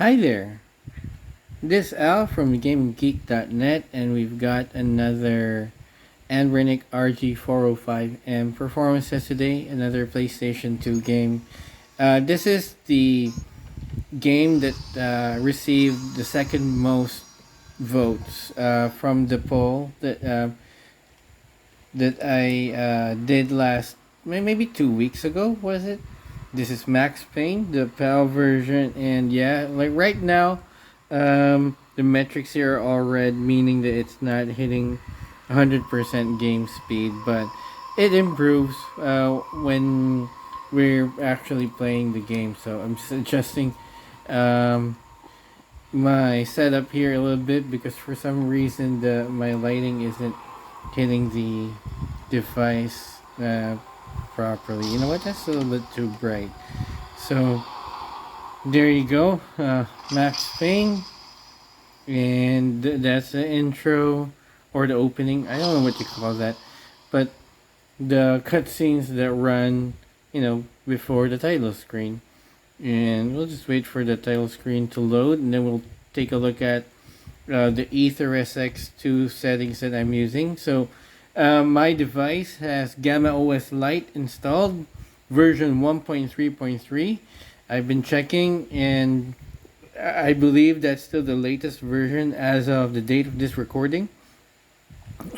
Hi there. This Al from GameGeek.net, and we've got another Anbernic RG405M performance test today. Another PlayStation 2 game. This is the game that received the second most votes from the poll that I did last maybe 2 weeks ago. Was it? This is Max Payne, the PAL version, and yeah, like right now, the metrics here are all red, meaning that it's not hitting 100% game speed, but it improves when we're actually playing the game. So I'm just adjusting um, my setup here a little bit because for some reason the my lighting isn't hitting the device properly. You know what? That's a little bit too bright. So there you go, Max Payne, and that's the intro or the opening. I don't know what you call that, but the cutscenes that run, before the title screen, and we'll just wait for the title screen to load, and then we'll take a look at the Ether SX2 settings that I'm using. So my device has GammaOS Lite installed, version 1.3.3. I've been checking, and I believe that's still the latest version as of the date of this recording.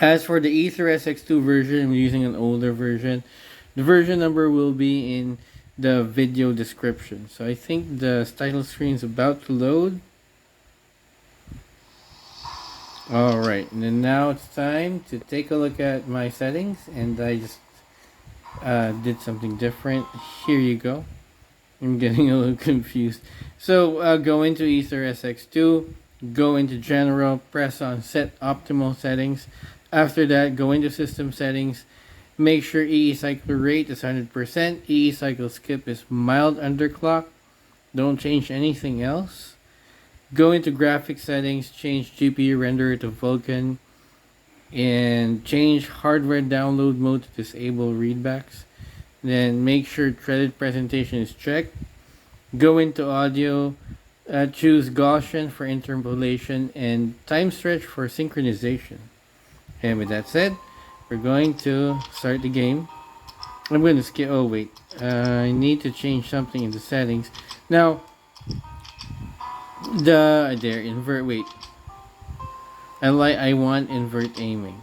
As for the Ether SX2 version, I'm using an older version. The version number will be in the video description. So I think the title screen is about to load. Alright, and then now it's time to take a look at my settings, and I just did something different. Here you go. I'm getting a little confused. So go into Ether SX2, go into General, press on Set Optimal Settings. After that, go into System Settings. Make sure EE cycle rate is 100%. EE cycle skip is mild underclock. Don't change anything else. Go into Graphics Settings, change GPU renderer to Vulkan, and change hardware download mode to disable readbacks. Then make sure threaded presentation is checked. Go into audio, choose Gaussian for interpolation and time stretch for synchronization. And with that said, we're going to start the game. I'm going to skip. Oh wait, I need to change something in the settings. Now, invert. Wait, I want invert aiming.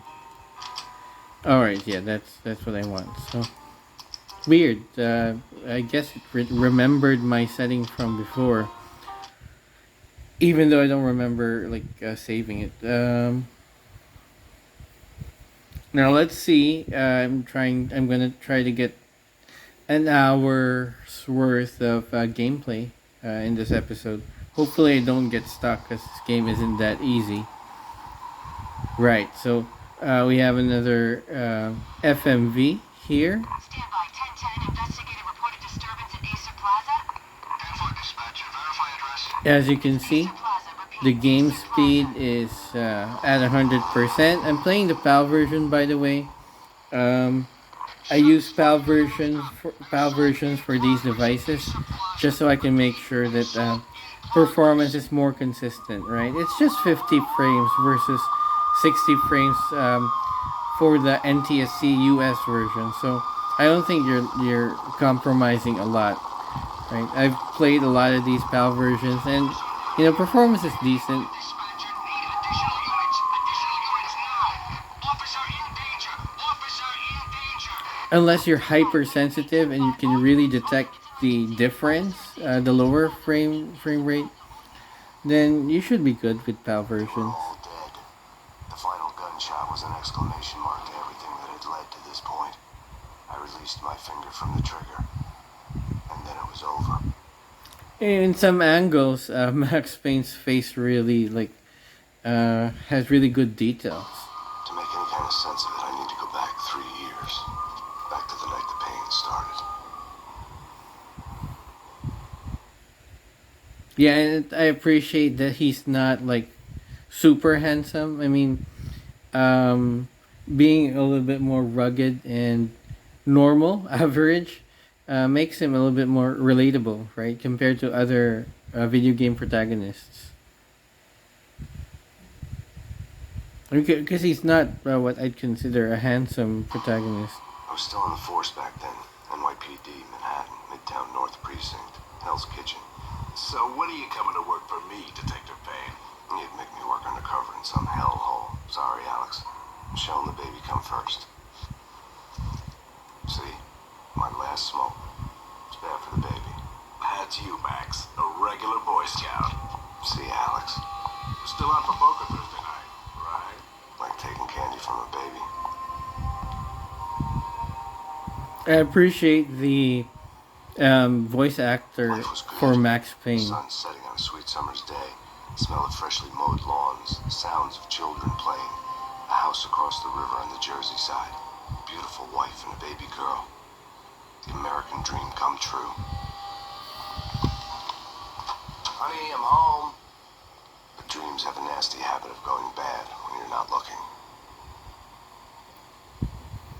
All right, yeah, that's what I want. So weird. I guess it remembered my setting from before, even though I don't remember saving it. Now let's see. I'm gonna try to get an hour's worth of gameplay in this episode. Hopefully, I don't get stuck because this game isn't that easy. Right. So we have another FMV here. Standby 1010. Investigator reported disturbance at Acer Plaza. 10-4 dispatch. Verify address. As you can see, the game speed is at 100%. I'm playing the PAL version, by the way. I use PAL versions for these devices just so I can make sure that performance is more consistent, right? It's just 50 frames versus 60 frames for the NTSC US version. So I don't think you're compromising a lot, right? I've played a lot of these PAL versions, and performance is decent. Dispatcher, need additional units. Additional units now. Officer in danger. Officer in danger. Unless you're hypersensitive and you can really detect the difference, the lower frame rate, then you should be good with PAL versions. All dead. The final gunshot was an exclamation mark to everything that had led to this point. I released my finger from the trigger, and then it was over. In some angles, Max Payne's face really has really good details. To make any kind of sense of it, I need to go back 3 years. Back to the night the pain started. Yeah, and I appreciate that he's not super handsome. I mean, being a little bit more rugged and normal, average, makes him a little bit more relatable, right? Compared to other video game protagonists. Because he's not what I'd consider a handsome protagonist. I was still on the force back then. NYPD, Manhattan, Midtown North Precinct, Hell's Kitchen. So when are you coming to work for me, Detective Payne? You'd make me work undercover in some hellhole. Sorry, Alex. Michelle and the baby come first. See? My last smoke. It's bad for the baby. That's you, Max. A regular Boy Scout. See, Alex? Still on for poker Thursday night, right? Like taking candy from a baby. I appreciate the voice actor for Max The Payne. sun setting on a sweet summer's day. Smell of freshly mowed lawns. Sounds of children playing. A house across the river on the Jersey side. Beautiful wife and a baby girl. The American dream come true. Honey, I'm home. But dreams have a nasty habit of going bad when you're not looking.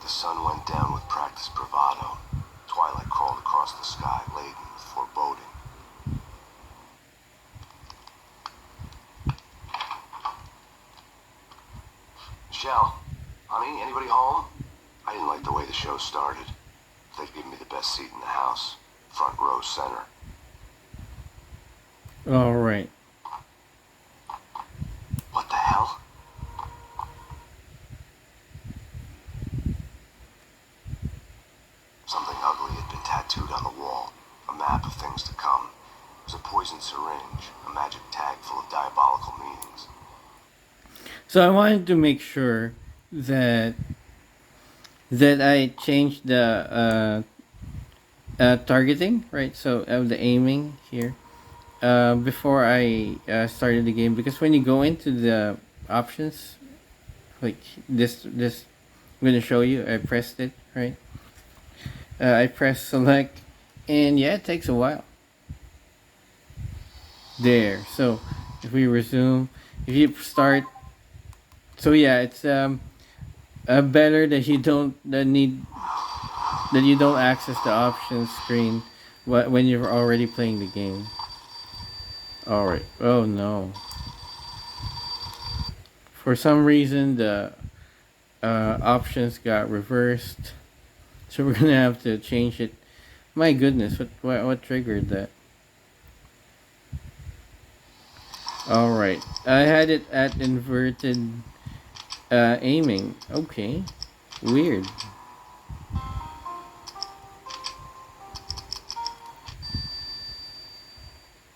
The sun went down with practiced bravado. Twilight crawled across the sky, laden with foreboding. Michelle, honey, anybody home? I didn't like the way the show started. They'd given me the best seat in the house, front row center. All right. What the hell? Something ugly had been tattooed on the wall. A map of things to come. It was a poisoned syringe, a magic tag full of diabolical meanings. So I wanted to make sure that I changed the targeting, right? So the aiming here before I started the game, because when you go into the options, like this I'm gonna show you. I pressed it, right? I press select, and yeah, it takes a while. There. So if we resume, if you start, so yeah, it's better that you don't access the options screen when you're already playing the game. All right. Oh no. For some reason, the options got reversed. So we're gonna have to change it. My goodness, what triggered that? All right, I had it at inverted aiming. Okay, weird.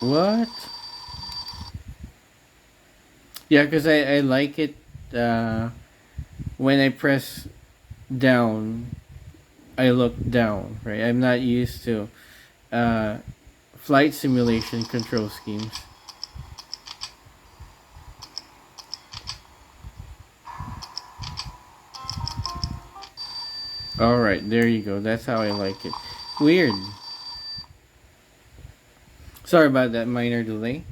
What? Yeah, because I like it when I press down. I look down, right? I'm not used to flight simulation control schemes. Alright, there you go. That's how I like it. Weird. Sorry about that minor delay.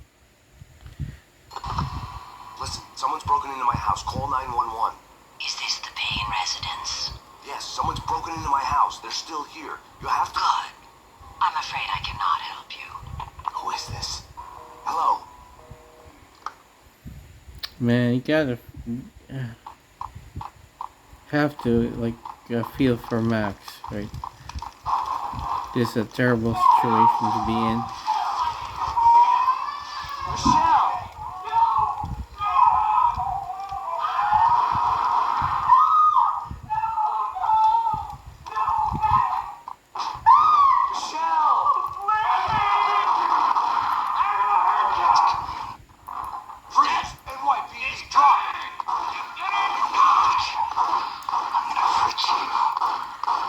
Listen, someone's broken into my house. Call 911. Is this the Payne residence? Yes, someone's broken into my house. They're still here. You have to... Good. I'm afraid I cannot help you. Who is this? Hello? Man, you gotta have to like feel for Max, right? This is a terrible situation to be in. Michelle!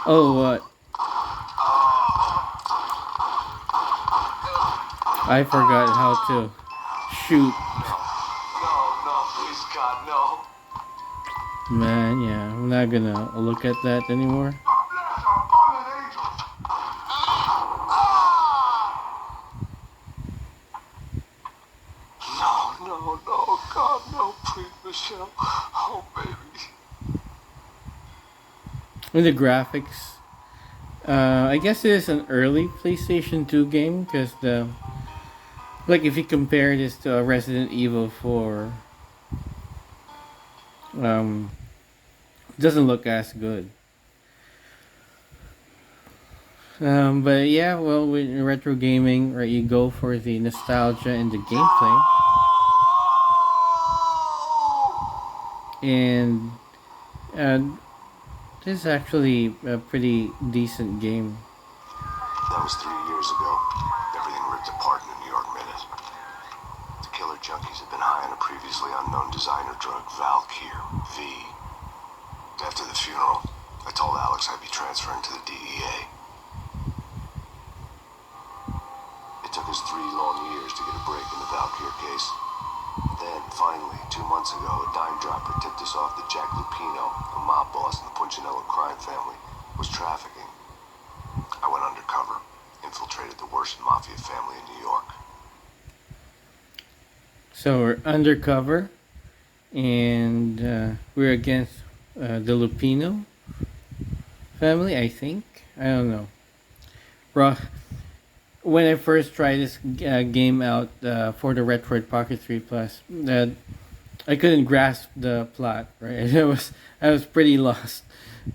Oh, what? I forgot how to shoot. No, please, God, no. Man, yeah, I'm not gonna look at that anymore. No, God, no, please, Michelle. Oh, baby. And the graphics, I guess it is an early PlayStation 2 game because Like if you compare this to a Resident Evil 4, um, doesn't look as good. But yeah, well, with retro gaming, right, you go for the nostalgia and the gameplay, and uh, this is actually a pretty decent game. That was 3 years ago. Everything ripped apart in a New York minute. The killer junkies had been high on a previously unknown designer drug, Valkyr, V. After the funeral, I told Alex I'd be transferring to the DEA. It took us 3 long years to get a break in the Valkyr case. Then, finally, 2 months ago, a dime dropper tipped us off that Jack Lupino, a mob boss in the Punchinello crime family, was trafficking. I went undercover, infiltrated the worst mafia family in New York. So we're undercover, and we're against the Lupino family, I think. I don't know. When I first tried this game out for the Retroid Pocket 3 Plus, I couldn't grasp the plot. Right, I was pretty lost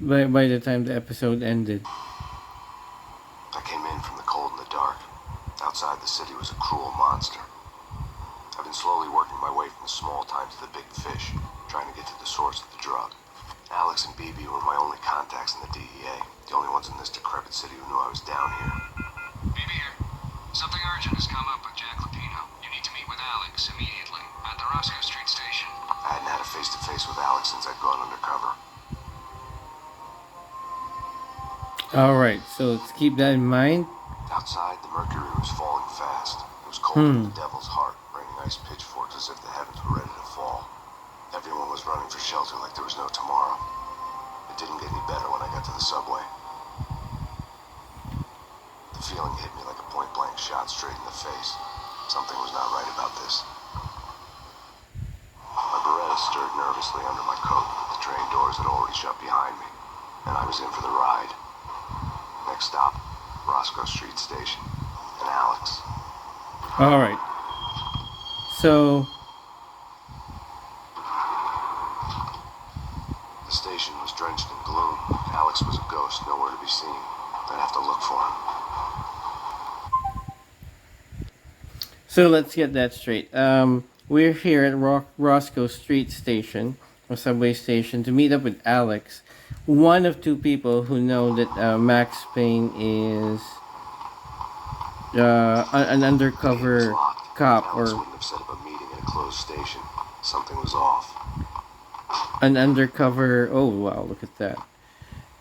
by the time the episode ended. I came in from the cold and the dark. Outside the city was a cruel monster. I've been slowly working my way from the small time to the big fish, trying to get to the source of the drug. Alex and BB were my only contacts in the DEA, the only ones in this decrepit city who knew I was down here. BB here. Something urgent has come up with Jack Lupino. You need to meet with Alex immediately at the Roscoe Street station. I hadn't had a face-to-face with Alex since I'd gone undercover. Alright, so let's keep that in mind. Outside, the mercury was falling fast. It was colder than the devil's heart, raining ice pitchforks as if the heavens were ready to fall. Everyone was running for shelter like there was no tomorrow. It didn't get any better when I got to the subway. The feeling hit me like a point-blank shot straight in the face. Something was not right about this. My Beretta stirred nervously under my coat. The train doors had already shut behind me, and I was in for the ride. Next stop, Roscoe Street Station, and Alex. Alright. So, the station was drenched in gloom. Alex was a ghost, nowhere to be seen. I'd have to look for him. So let's get that straight. We're here at Roscoe Street Station, or subway station, to meet up with Alex, one of 2 people who know that Max Payne is an undercover cop, Alex or wouldn't have set up a meeting at a closed station. Something was off. an undercover. Oh wow, look at that.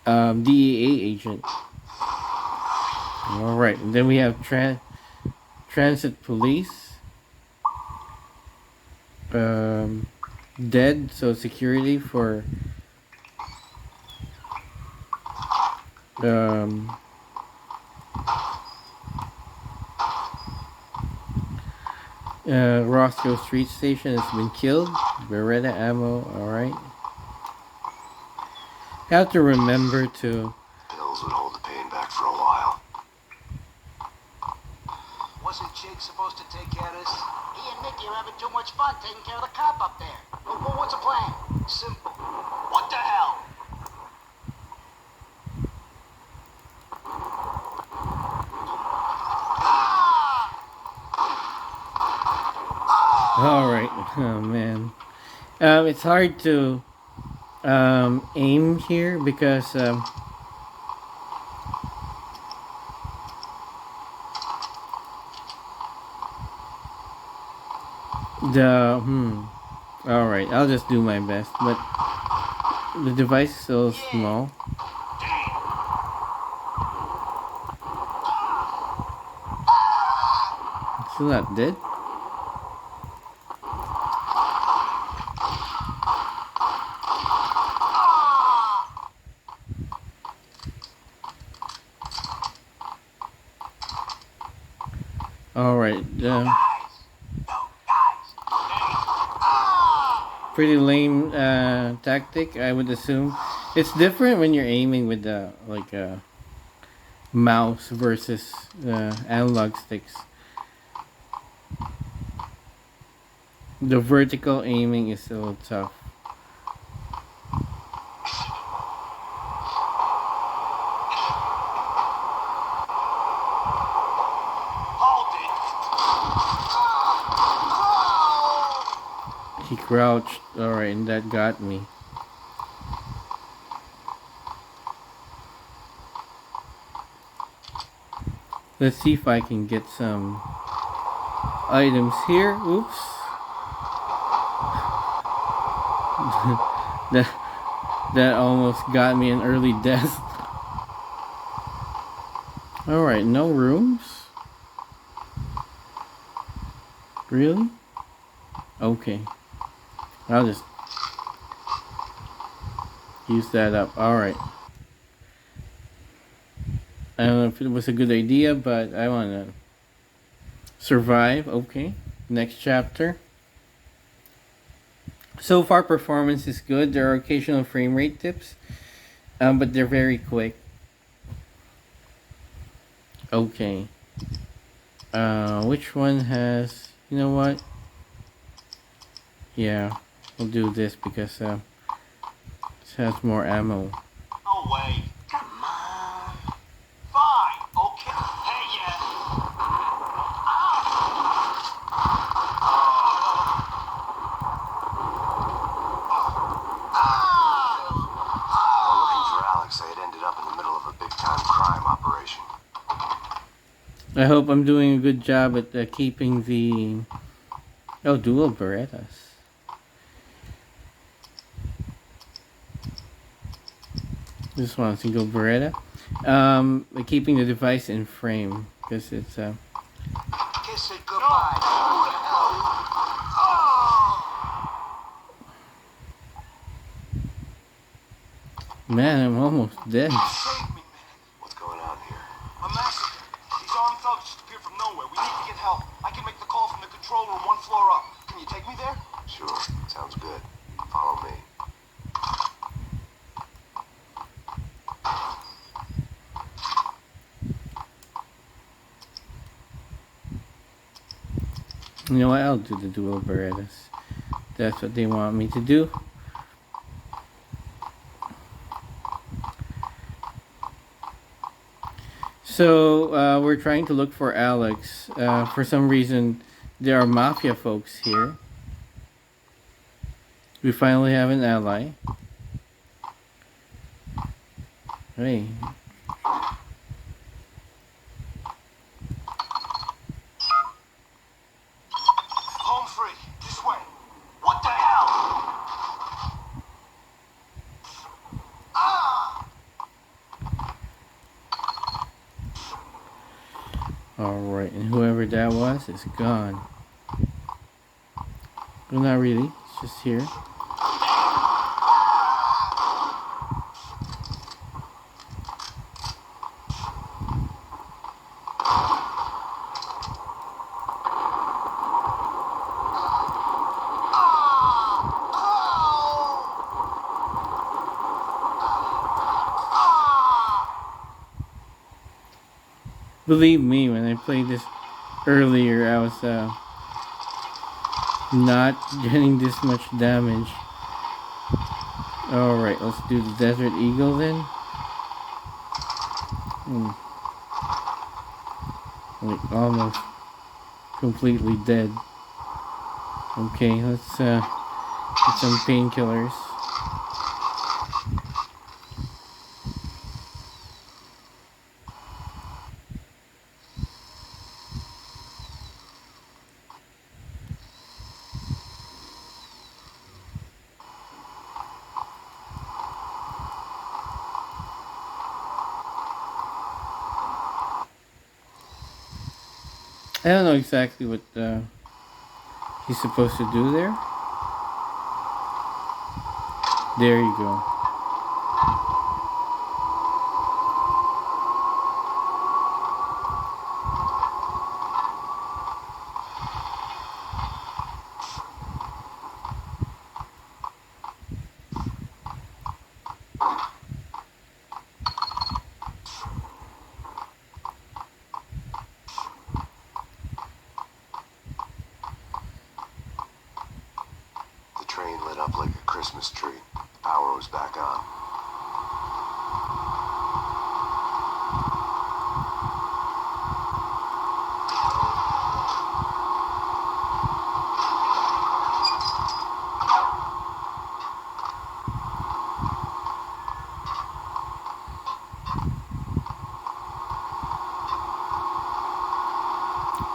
DEA agent. All right, and then we have transit police. Dead, so security for Roscoe Street Station has been killed. Beretta ammo. All right. Have to remember to. Pills would hold the pain back for a while. Wasn't Jake supposed to take care of this? He and Nicky are having too much fun taking care of the cop up there. What's the plan? Simple. What the hell? All right. Oh man. It's hard to aim here because all right, I'll just do my best, but the device is so small. It's still not dead. All right. Pretty lame tactic, I would assume. It's different when you're aiming with the mouse versus analog sticks. The vertical aiming is a little tough. Hold it. He crouched. Alright, and that got me. Let's see if I can get some items here. Oops. that almost got me an early death. Alright, no rooms? Really? Okay. I'll just use that up. Alright. I don't know if it was a good idea, but I want to survive. Okay. Next chapter. So far, performance is good. There are occasional frame rate dips, but they're very quick. Okay. Which one has... You know what? Yeah, we'll do this because this has more ammo. No way. Come on. Fine. Okay. Hey, yeah. While looking for Alex, I had ended up in the middle of a big-time crime operation. I hope I'm doing a good job at keeping the... Oh, dual Berettas. Just want a single Beretta. Keeping the device in frame because it's Kiss it goodbye. Man, I'm almost dead. Save me, man. What's going on here? A massacre. These armed thugs just appeared from nowhere. We need to get help. I can make the call from the control room 1 floor up. Can you take me there? Sure, sounds good. Follow me. You know what? I'll do the dual Berettas. That's what they want me to do. So we're trying to look for Alex. For some reason, there are mafia folks here. We finally have an ally. Hey. Home free. This way. What the hell? Ah! Alright, and whoever that was is gone. Well, not really. It's just here. Believe me, when I played this earlier, I was not getting this much damage. Alright, let's do the Desert Eagle then. Like almost completely dead. Okay, let's get some painkillers. I don't know exactly what he's supposed to do there. There you go. train lit up like a Christmas tree. Power was back on.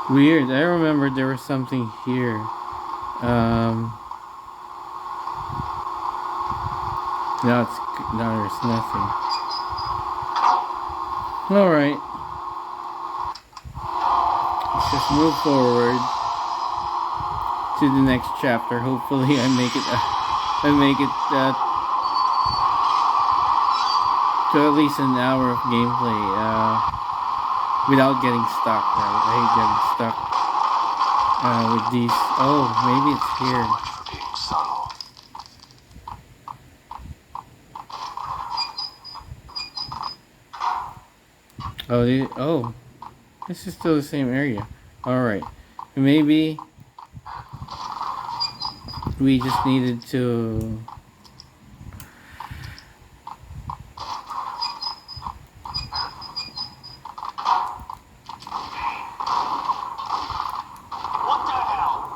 Weird. I remember there was something here. Now there's nothing. All right. Let's just move forward to the next chapter. Hopefully, I make it. To at least an hour of gameplay. Without getting stuck. I hate getting stuck with these. Oh, maybe it's here. Much for being subtle. Oh, this is still the same area. Alright. Maybe we just needed to... What the hell?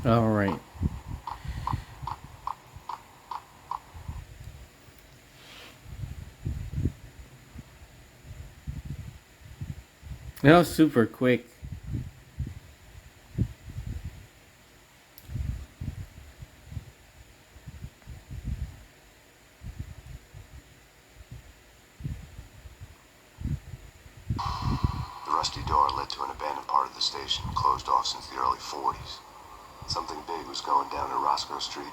Alright. That was super quick. The rusty door led to an abandoned part of the station, closed off since the early 40s. Something big was going down in Roscoe Street.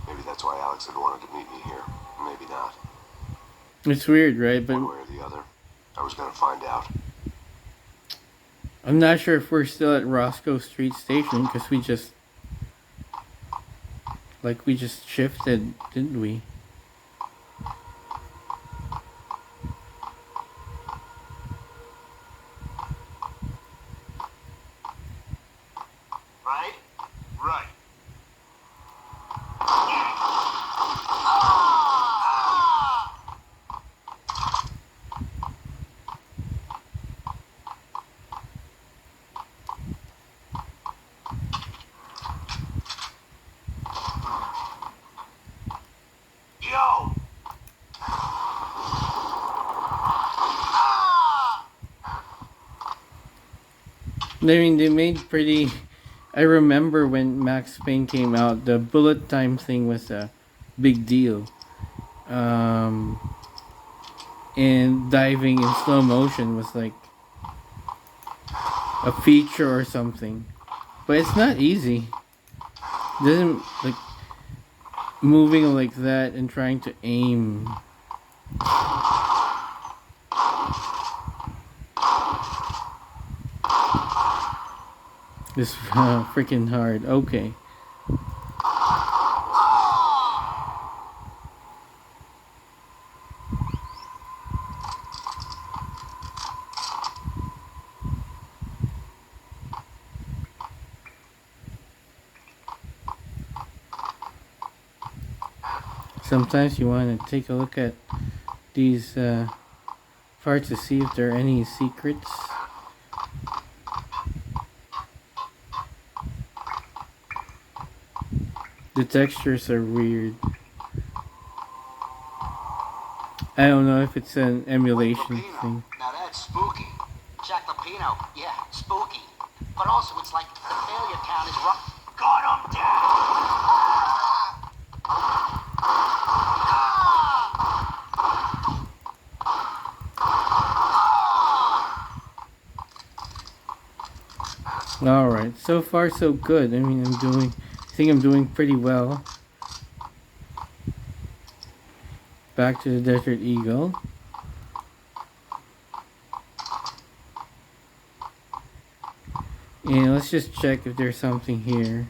Maybe that's why Alex had wanted to meet me here. Maybe not. It's weird, right? But One way or the other, I was gonna find out. I'm not sure if we're still at Roscoe Street Station because we just shifted, didn't we? Right? Right. Yo! I mean, they made pretty... I remember when Max Payne came out, the bullet time thing was a big deal. And diving in slow motion was like a feature or something. But it's not easy. Doesn't, like, moving like that and trying to aim. It's freaking hard. Okay. Sometimes you want to take a look at these parts to see if there are any secrets. The textures are weird. I don't know if it's an emulation Lapino. thing. Now that's spooky. Jack Lapino, yeah, spooky. But also it's like the failure count is rough. Got him down! Alright, so far so good. I mean, I think I'm doing pretty well. Back to the Desert Eagle. And let's just check if there's something here.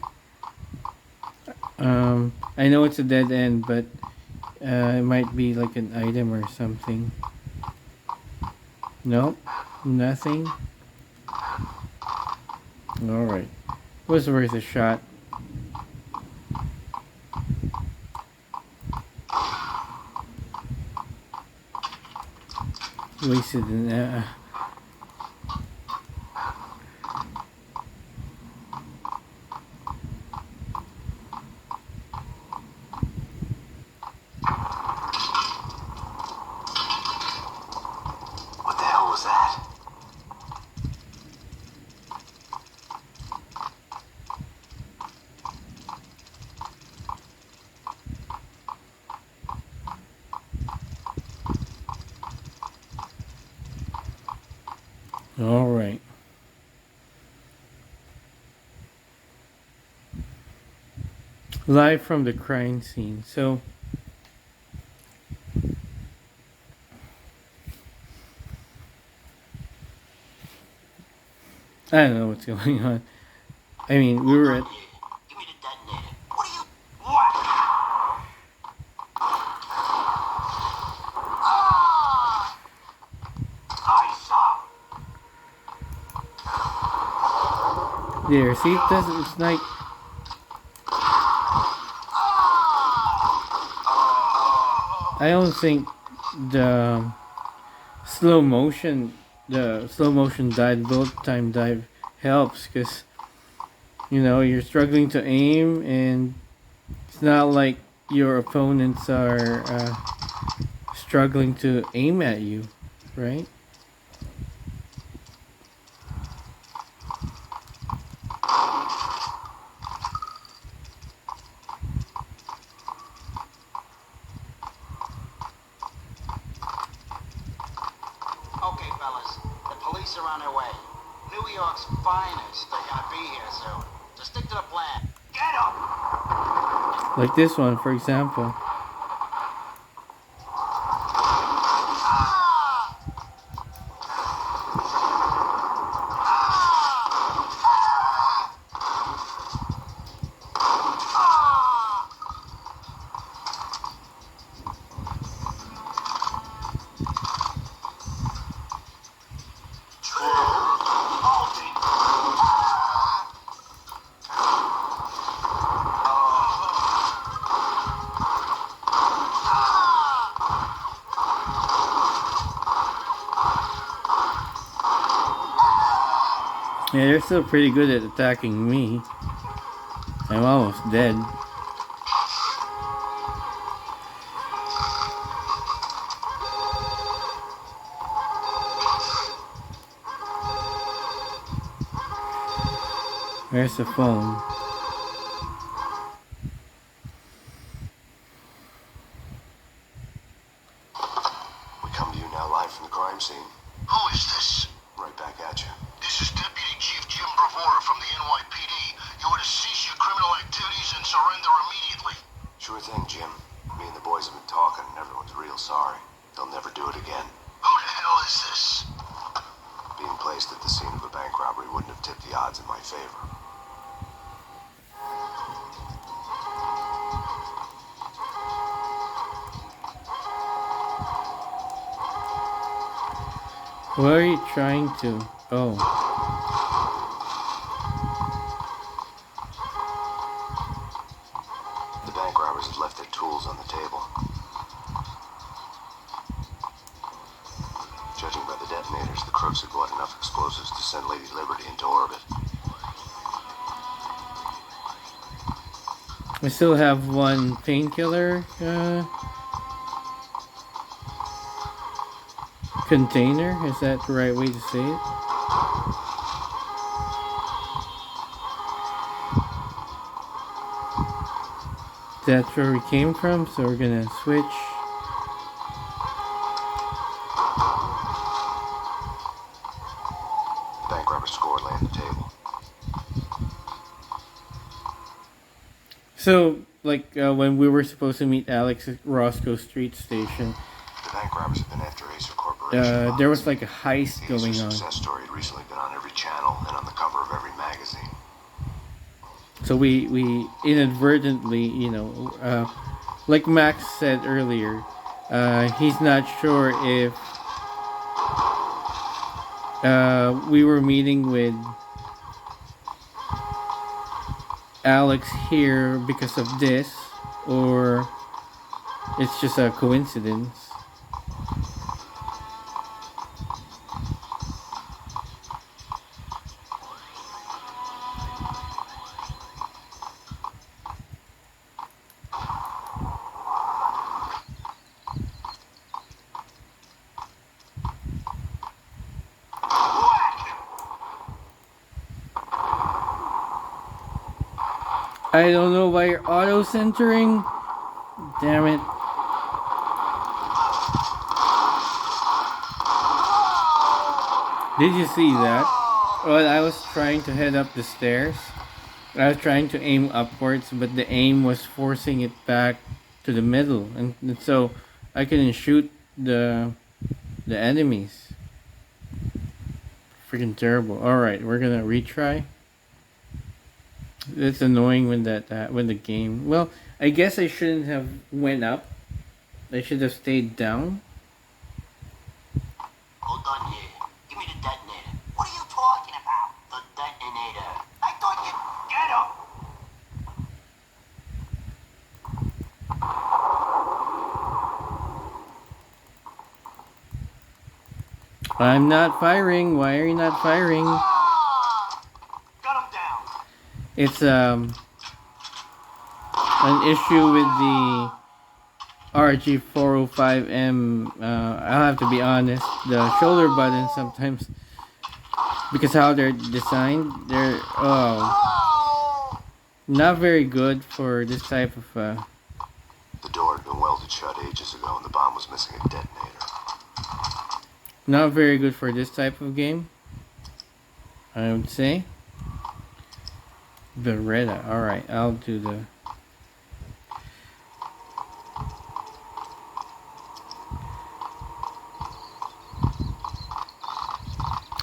I know it's a dead end, but it might be like an item or something. Nope, nothing. Alright. Was worth a shot. Wasted an What the hell was that? Alright. Live from the crime scene. So I don't know what's going on. I mean, we were at Give me the detonator. What are you... What? Ah! I saw. there. See, it doesn't. It's like I don't think the slow motion, dive, bullet time dive helps because you're struggling to aim, and it's not like your opponents are struggling to aim at you, right? Okay, fellas. The police are on their way. New York's finest are gonna be here soon. So stick to the plan. Get 'em! Like this one, for example. Yeah, they're still pretty good at attacking me. I'm almost dead. Where's the phone? We come to you now live from the crime scene. Who is this? Right back at you. This is Deputy Chief Jim Bravura from the NYPD. You are to cease your criminal activities and surrender immediately. Sure thing, Jim. Me and the boys have been talking, and everyone's real sorry. They'll never do it again. Who the hell is this? Being placed at the scene of a bank robbery wouldn't have tipped the odds in my favor. What are you trying to? Oh. The bank robbers had left their tools on the table. Judging by the detonators, the crooks had bought enough explosives to send Lady Liberty into orbit. I still have one painkiller container. Is that the right way to say it? That's where we came from, so we're gonna switch. Bank robber's score lay on the table. So, like when we were supposed to meet Alex at Roscoe Street Station, The bank robbers have been after Acer Corporation operation. there was like a heist The going on. success story had recently been on every channel and on the cover of every magazine. So we inadvertently, like Max said earlier, he's not sure if we were meeting with Alex here because of this, or it's just a coincidence. I don't know why you're auto centering. Damn it. Did you see that? Well, I was trying to head up the stairs. I was trying to aim upwards, but the aim was forcing it back to the middle, and so I couldn't shoot the enemies. Freaking terrible. All right, we're gonna retry. It's annoying when when the game. Well, I guess I shouldn't have went up. I should have stayed down. Hold on here. Give me the detonator. What are you talking about? The detonator. I thought you get him. I'm not firing. Why are you not firing? Got him down. It's an issue with the RG405M. I'll have to be honest. The shoulder buttons sometimes, because how they're designed, they're not very good for this type of. The door had been welded shut ages ago and the bomb was missing a detonator. Not very good for this type of game, I would say. Beretta. Alright, I'll do the.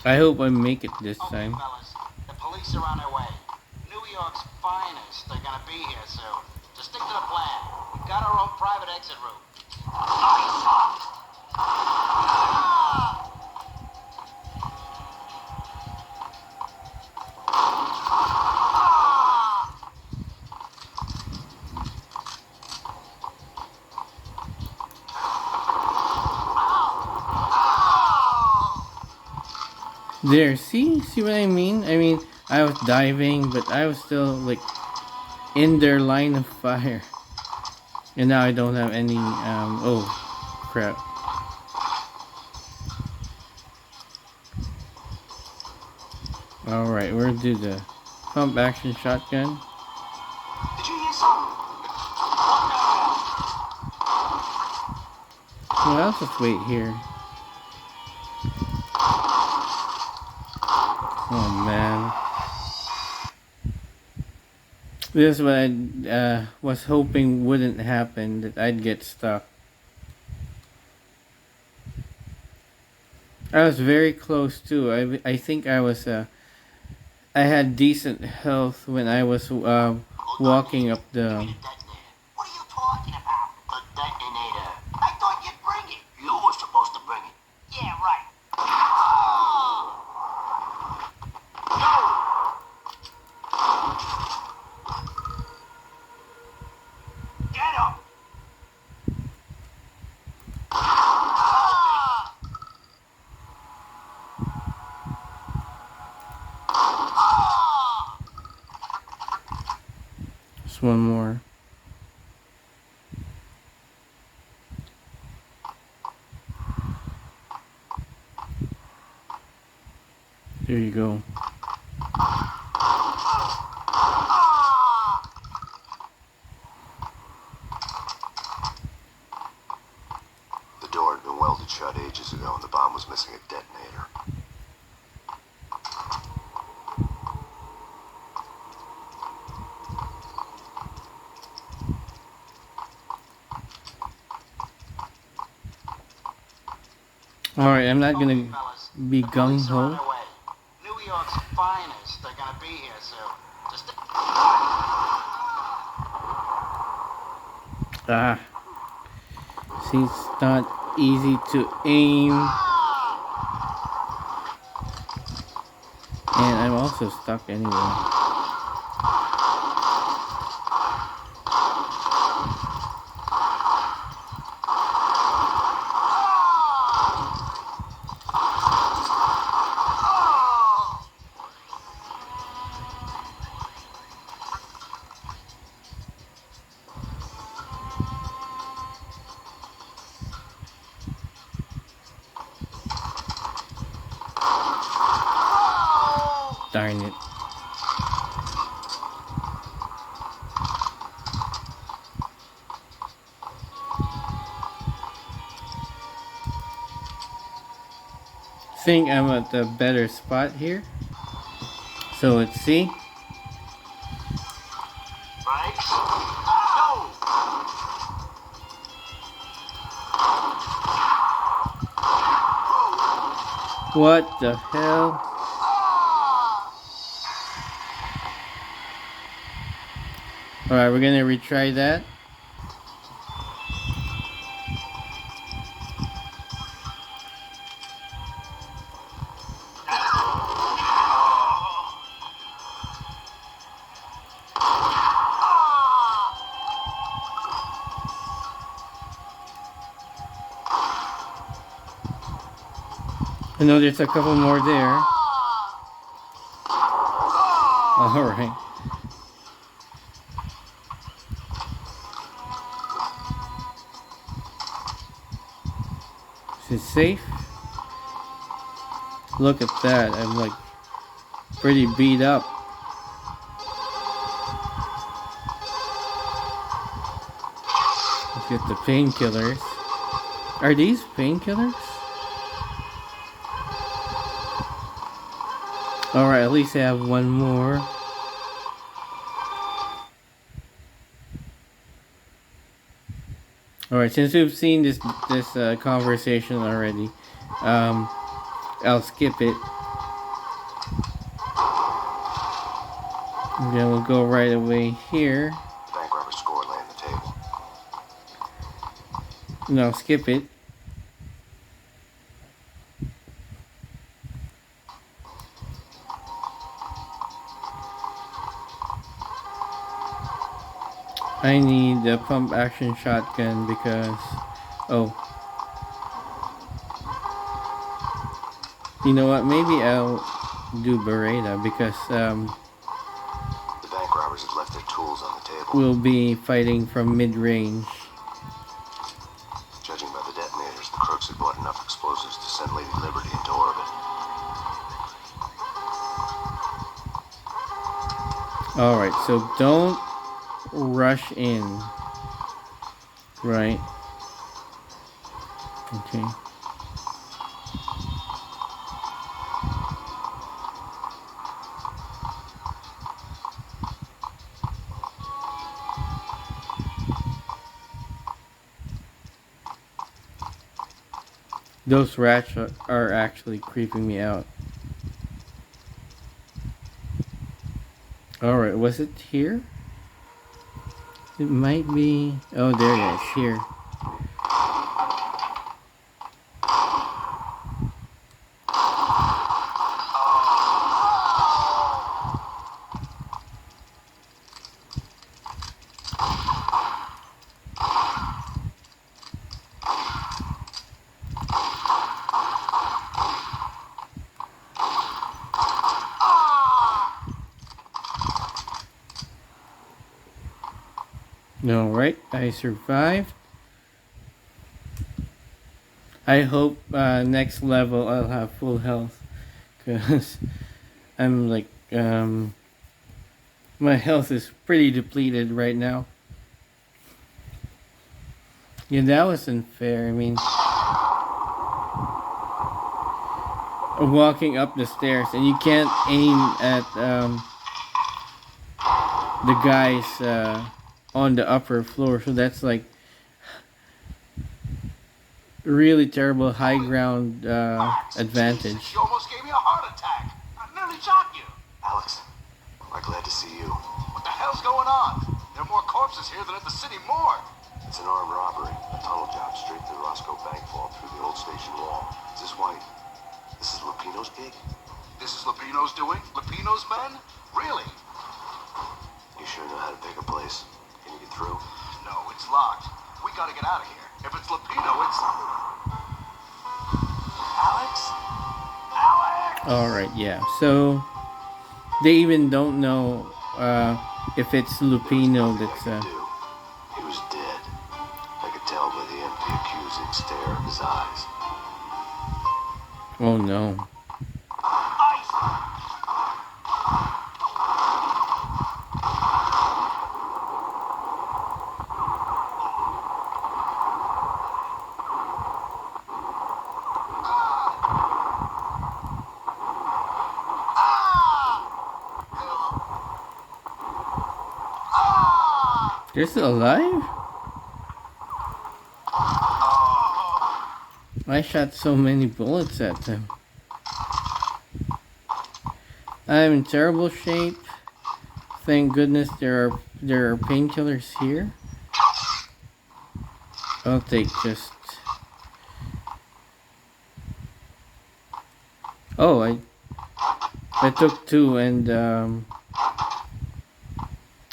I hope I make it this Okay, time. fellas. The police are on their way. New York's finest. They're gonna be here soon. Just stick to the plan. We got our own private exit route. There, see what I mean? I mean, I was diving, but I was still like in their line of fire. And now I don't have any, oh, crap. Alright, we're gonna do the pump action shotgun. Did you hear something? Well, I'll just wait here. Oh man. This is what I was hoping wouldn't happen, that I'd get stuck. I was very close too. I think I was I had decent health when I was walking up the. What are you talking about? The detonator. I thought you'd bring it. You were supposed to bring it. Yeah, right. Get him! Just one more. There you go. The door had been welded shut ages ago and the bomb was missing a detonator. Alright, I'm not gonna Fellas, be the police are on gung-ho. their way. New York's finest are gonna be here soon. Just Ah. See, it's not easy to aim. And I'm also stuck anyway. Darn it. Think I'm at a better spot here. So let's see. Brakes. Go! What the hell? Alright, we're gonna retry that. I know there's a couple more there. Alright. Is it safe? Look at that. I'm like pretty beat up. Let's get the painkillers. Are these painkillers? Alright, at least I have one more. Alright, since we've seen this conversation already, I'll skip it. And then we'll go right away here. Bank robber score lay on the table. No, skip it. I need the pump action shotgun because, oh, you know what, maybe I'll do Beretta because The bank robbers had left their tools on the table. we'll be fighting from mid-range. Judging by the detonators, the crooks had bought enough explosives to send Lady Liberty into orbit. Alright, so don't rush in. Right. Okay. Those rats are actually creeping me out. Alright, was it here? It might be. Oh, there it is. Here. Alright, I survived. I hope next level I'll have full health. Because I'm like, my health is pretty depleted right now. Yeah, that was unfair. I mean, walking up the stairs and you can't aim at the guys on the upper floor, so that's like really terrible high ground Max, advantage. Jesus, you almost gave me a heart attack. I nearly shot you. Alex, we're glad to see you. What the hell's going on? There are more corpses here than at the city morgue. It's an armed robbery. A tunnel job straight to the Roscoe bank vault through the old station wall. Is this why? This is Lupino's gig? This is Lupino's doing? Lupino's men? Really? You sure know how to pick a place? Can you get through? No, it's locked. We gotta get out of here. If it's Lupino, it's... Alex? Alex! Alright, yeah. So they even don't know if it's Lupino that's He was dead. I could tell by the empty, accusing stare of his eyes. oh no. They're still alive? I shot so many bullets at them. I'm in terrible shape. Thank goodness there are painkillers here. I'll take just... Oh, I took 2 and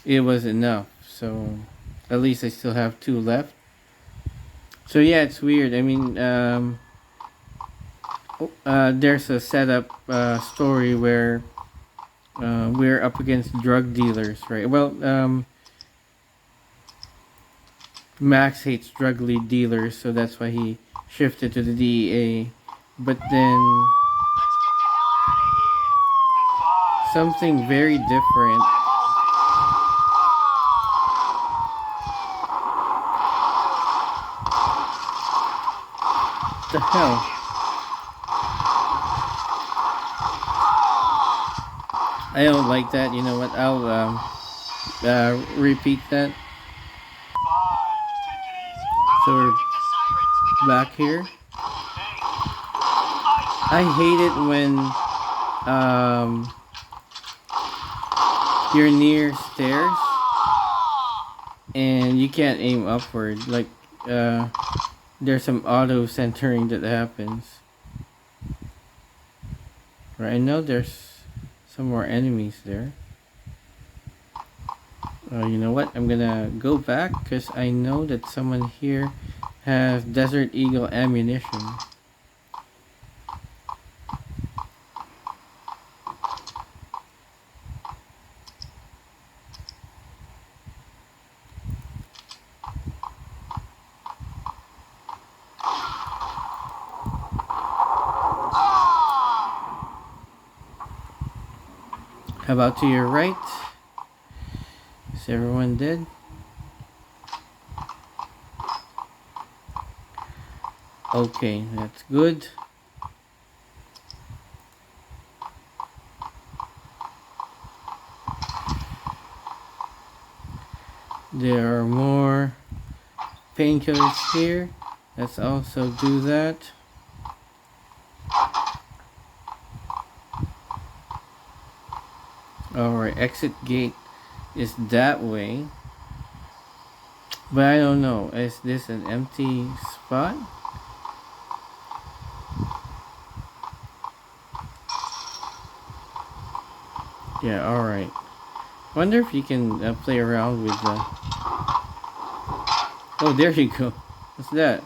it was enough. So at least I still have 2 left. So yeah, it's weird. I mean, there's a setup story where we're up against drug dealers, right? Well, Max hates drug dealers, so that's why he shifted to the DEA. But then Let's get the hell out of here! something very different. What the hell? I don't like that. You know what? I'll repeat that. So we're back here. I hate it when you're near stairs and you can't aim upward. Like there's some auto centering that happens. Right, I know there's some more enemies there. You know what? I'm gonna go back because I know that someone here has Desert Eagle ammunition. How about to your right? Is everyone dead? Okay, that's good. There are more painkillers here. Let's also do that. Alright, exit gate is that way. But I don't know. Is this an empty spot? Yeah, alright. Wonder if you can play around with the... Oh, there you go. What's that?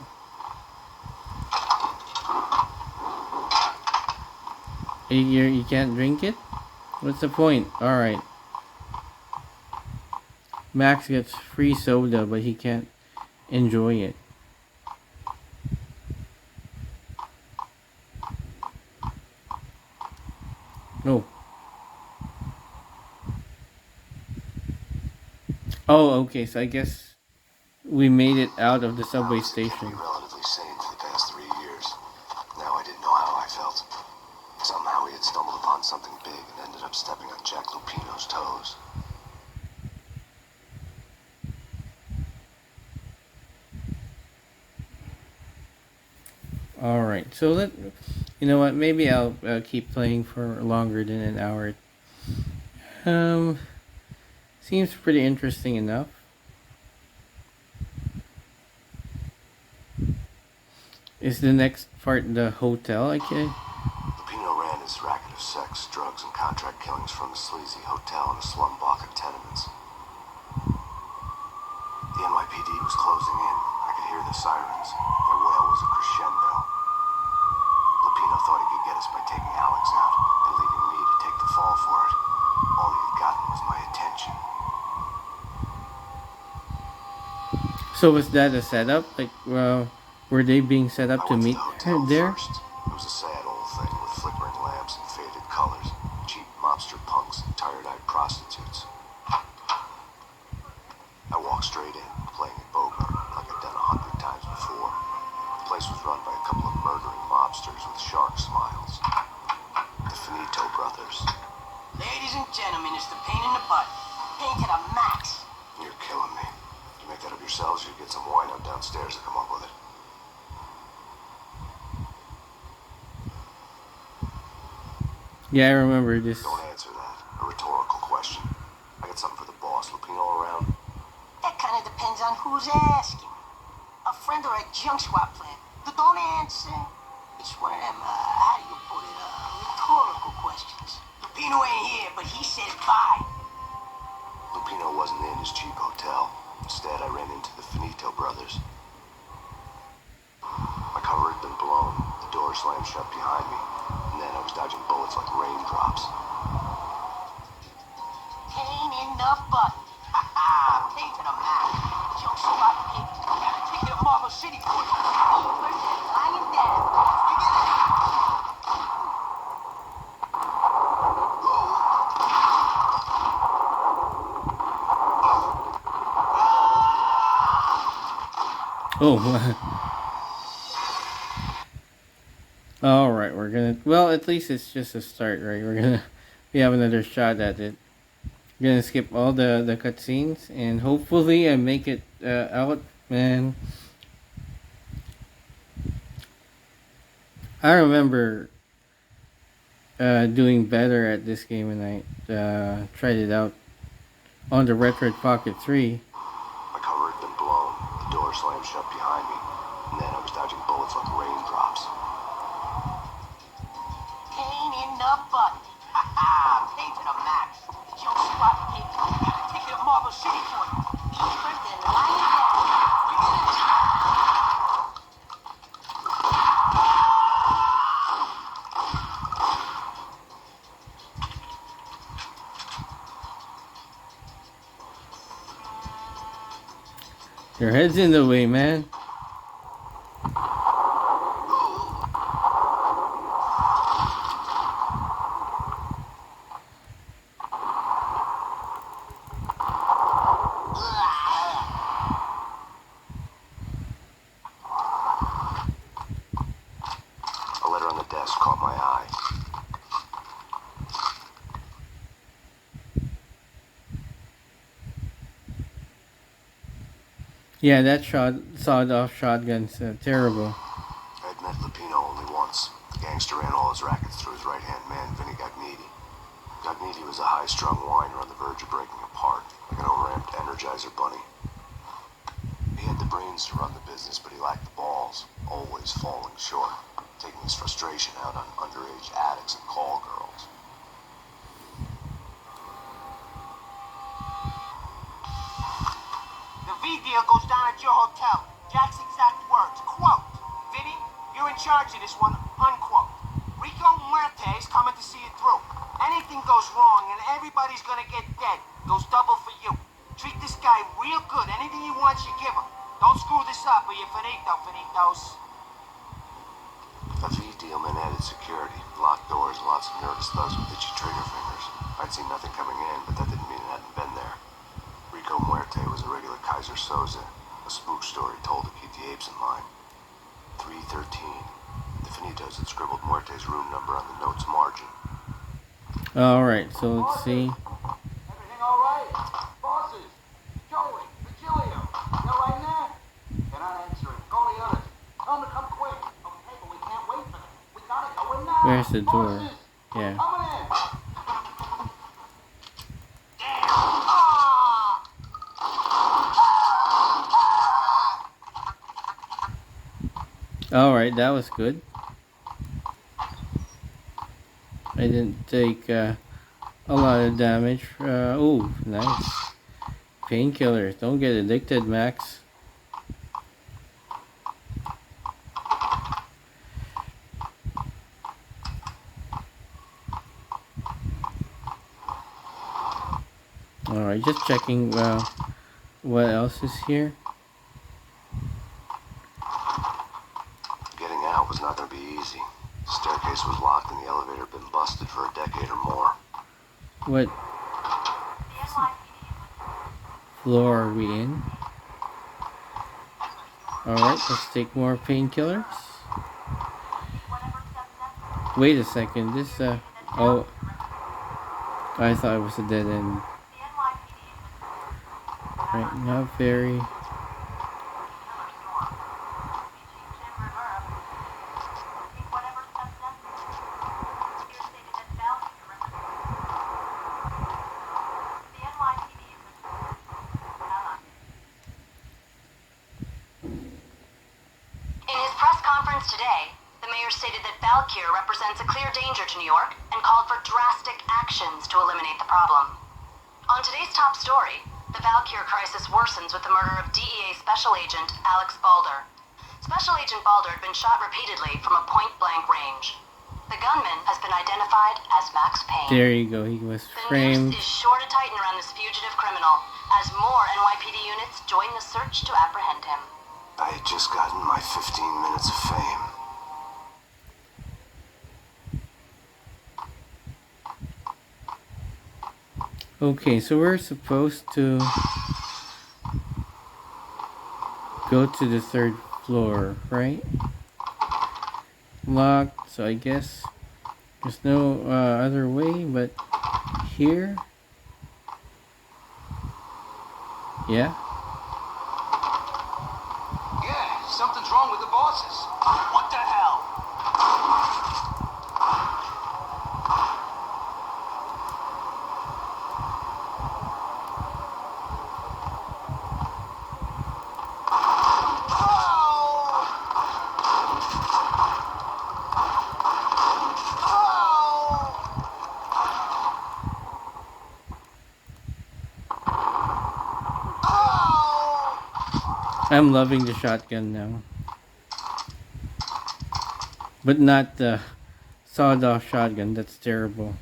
You can't drink it? What's the point? Alright. Max gets free soda, but he can't enjoy it. Oh. Oh, okay, so I guess we made it out of the subway station. Relatively sane for the past 3 years. Now I didn't know how I felt. Somehow he had stumbled upon something big and ended up stepping on Jack Lupino's toes. All right. So you know what? Maybe I'll keep playing for longer than an hour. Um, Seems pretty interesting enough. Is the next part the hotel? Okay. Lupino ran his racket of sex, drugs, and contract killings from a sleazy hotel in a slum block of tenements. The NYPD was closing in. I could hear the sirens. Their wail was a crescendo. Lupino thought he could get us by taking Alex out and leaving me to take the fall for it. All he had gotten was my attention. So was that a setup? Like, were they being set I up to went to meet the her hotel there? first. It was a sad old thing with flickering lamps and faded colors, cheap mobster punks and tired-eyed prostitutes. I walked straight in, playing at Bogart like I'd done 100 times before. The place was run by a couple of murdering mobsters with shark smiles. The Finito brothers. Ladies and gentlemen, it's the pain in the butt. Pain to the max. You're killing me. You make that up yourselves, you get some wine out downstairs to come up with it. Yeah, I remember this. Don't answer that. A rhetorical question. I got something for the boss. Lupino around? That kind of depends on who's asking. A friend or a junk swap plan. But don't answer. It's one of them, how do you put it, rhetorical questions. Lupino ain't here, but he said bye. Lupino wasn't in his cheap hotel. Instead, I ran into the Finito brothers. My cover had been blown. The door slammed shut behind me. And then I was dodging bullets like raindrops. Pain in the butt. Ha ha! Pain to the max. Junk swap pig. Got a ticket to Marble City for you. Lying down. Figure that out. Oh. All right, we're gonna. Well, at least it's just a start, right? We have another shot at it. We're gonna skip all the cutscenes and hopefully I make it out, man. I remember doing better at this game when I tried it out on the Retro Pocket 3. My cover had been blown. The door slammed shut behind me. And then I was dodging bullets like raindrops. Pain in the butt. Ha ha! Pain to the max. Junk swap pig. Got a ticket to Marble City for you. Deeper than lying down. Figure that out. Your head's in the way, man. A letter on the desk caught my eye. Yeah, that sawed-off shotgun's terrible. I'd met Lupino only once. The gangster ran all his rackets through his right-hand man, Vinny Gagniti. Gagniti was a high-strung whiner on the verge of breaking apart, like an overamped Energizer bunny. He had the brains to run the business, but he lacked the balls, always falling short, taking his frustration out on underage addicts and call girls. The V deal goes down at your hotel. Jack's exact words. Quote, Vinny, you're in charge of this one. Unquote. Rico Muerte is coming to see it through. Anything goes wrong and everybody's gonna get dead. Goes double for you. Treat this guy real good. Anything he wants, you give him. Don't screw this up or you're finito, finitos. A V deal meant added security, locked doors, lots of nervous thugs with itchy trigger fingers. I'd seen nothing coming in, but that didn't mean it hadn't been there. Rico Muerte was a regular Kaiser Soze, a spook story told to keep the apes in line. 313. The Finitos had scribbled Muerte's room number on the note's margin. Alright, so let's see. Everything all right? Bosses, Joey, Virgilio, you all right now? They're not answering. Call the others. Tell them to come quick. Okay, but we Where's the door? Yeah. Alright, that was good. I didn't take a lot of damage. Oh, nice. Painkillers. Don't get addicted, Max. Alright, just checking what else is here. Getting out was not going to be easy. The staircase was locked and the elevator had been busted for a decade or more. What floor are we in? Alright, let's take more painkillers. Wait a second, this oh, I thought it was a dead end. Right, not very. Today, the mayor stated that Valkyr represents a clear danger to New York and called for drastic actions to eliminate the problem. On today's top story, the Valkyr crisis worsens with the murder of DEA Special Agent Alex Balder. Special Agent Balder had been shot repeatedly from a point-blank range. The gunman has been identified as Max Payne. There you go, he was framed. The noose is sure to tighten around this fugitive criminal as more NYPD units join the search to apprehend him. I had just gotten my 15 minutes of fame. Okay, so we're supposed to go to the 3rd floor, right? Locked, so I guess there's no other way but here. Yeah. Something's wrong with the bosses. What the hell? I'm loving the shotgun now. But not the sawed-off shotgun, that's terrible.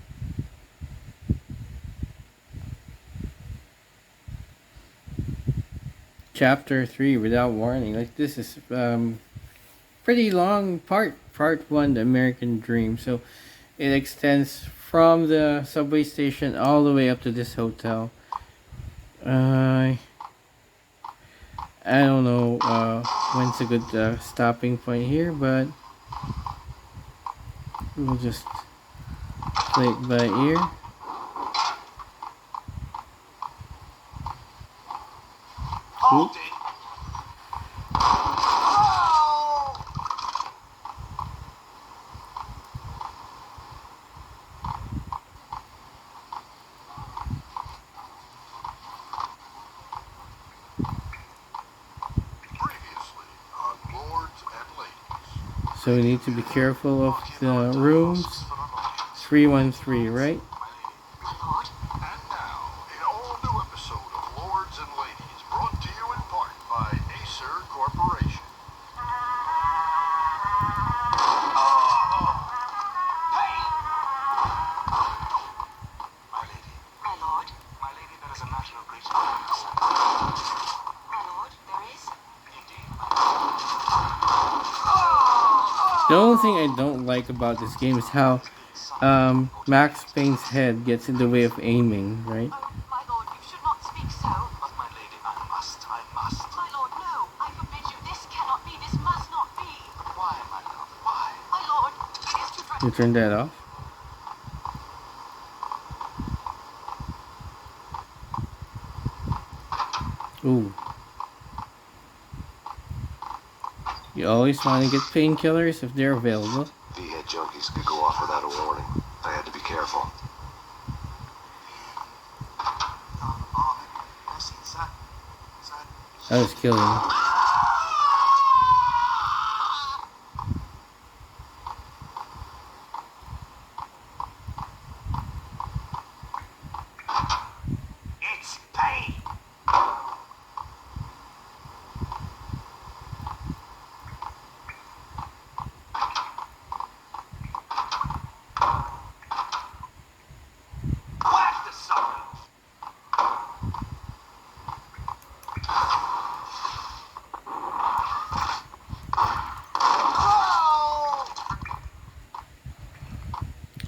Chapter 3, Without Warning. Like, this is pretty long part 1, The American Dream. So it extends from the subway station all the way up to this hotel. I don't know when's a good stopping point here, but we'll just play it by ear. Hold it. So we need to be careful of the rooms. 313, right? And now, an all-new episode of Lords and Ladies, brought to you in part by Acer Corporation. Hey! My lady. My lord. My lady, there is a matter of great importance. My lord, there is? Indeed. The only thing I don't like about this game is how Max Payne's head gets in the way of aiming, right? Oh, my lord, you should not speak so. But my lady, I must. My lord, no. I forbid you. This cannot be. This must not be. Why, my love? Why? My lord, it is too dreadful. You turn that off. Ooh. You always want to get painkillers if they're available. V-head junkies could go off I was killing. It's Payne. Whack the sucker.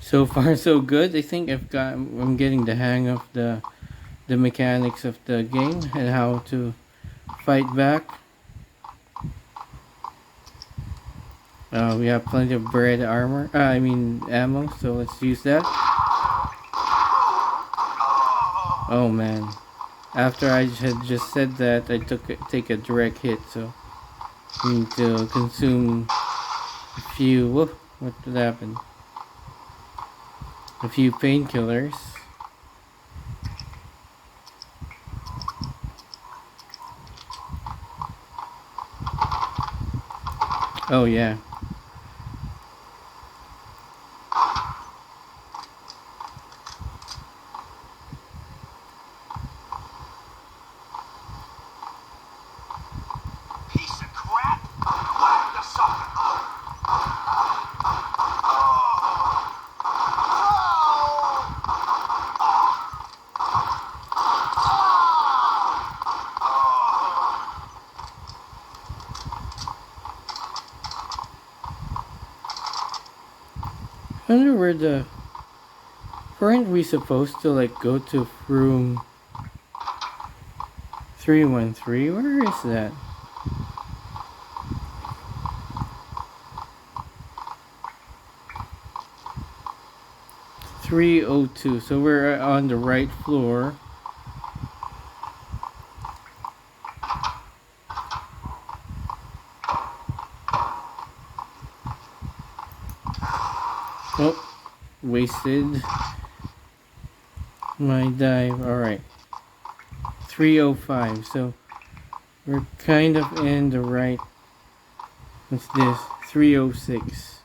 So far, so good. I think I'm getting the hang of the mechanics of the game and how to fight back. We have plenty of bread armor. I mean ammo. So let's use that. Oh man! After I had just said that, I take a direct hit. So I need to consume a few. Whoop! What did happen? A few painkillers. Oh yeah. Piece of crap. Whack the sucker. I wonder where the. Weren't we supposed to like go to room 313? Where is that? .302. So we're on the right floor. Oh, wasted my dive. Alright. 305. So we're kind of in the right. What's this? 306.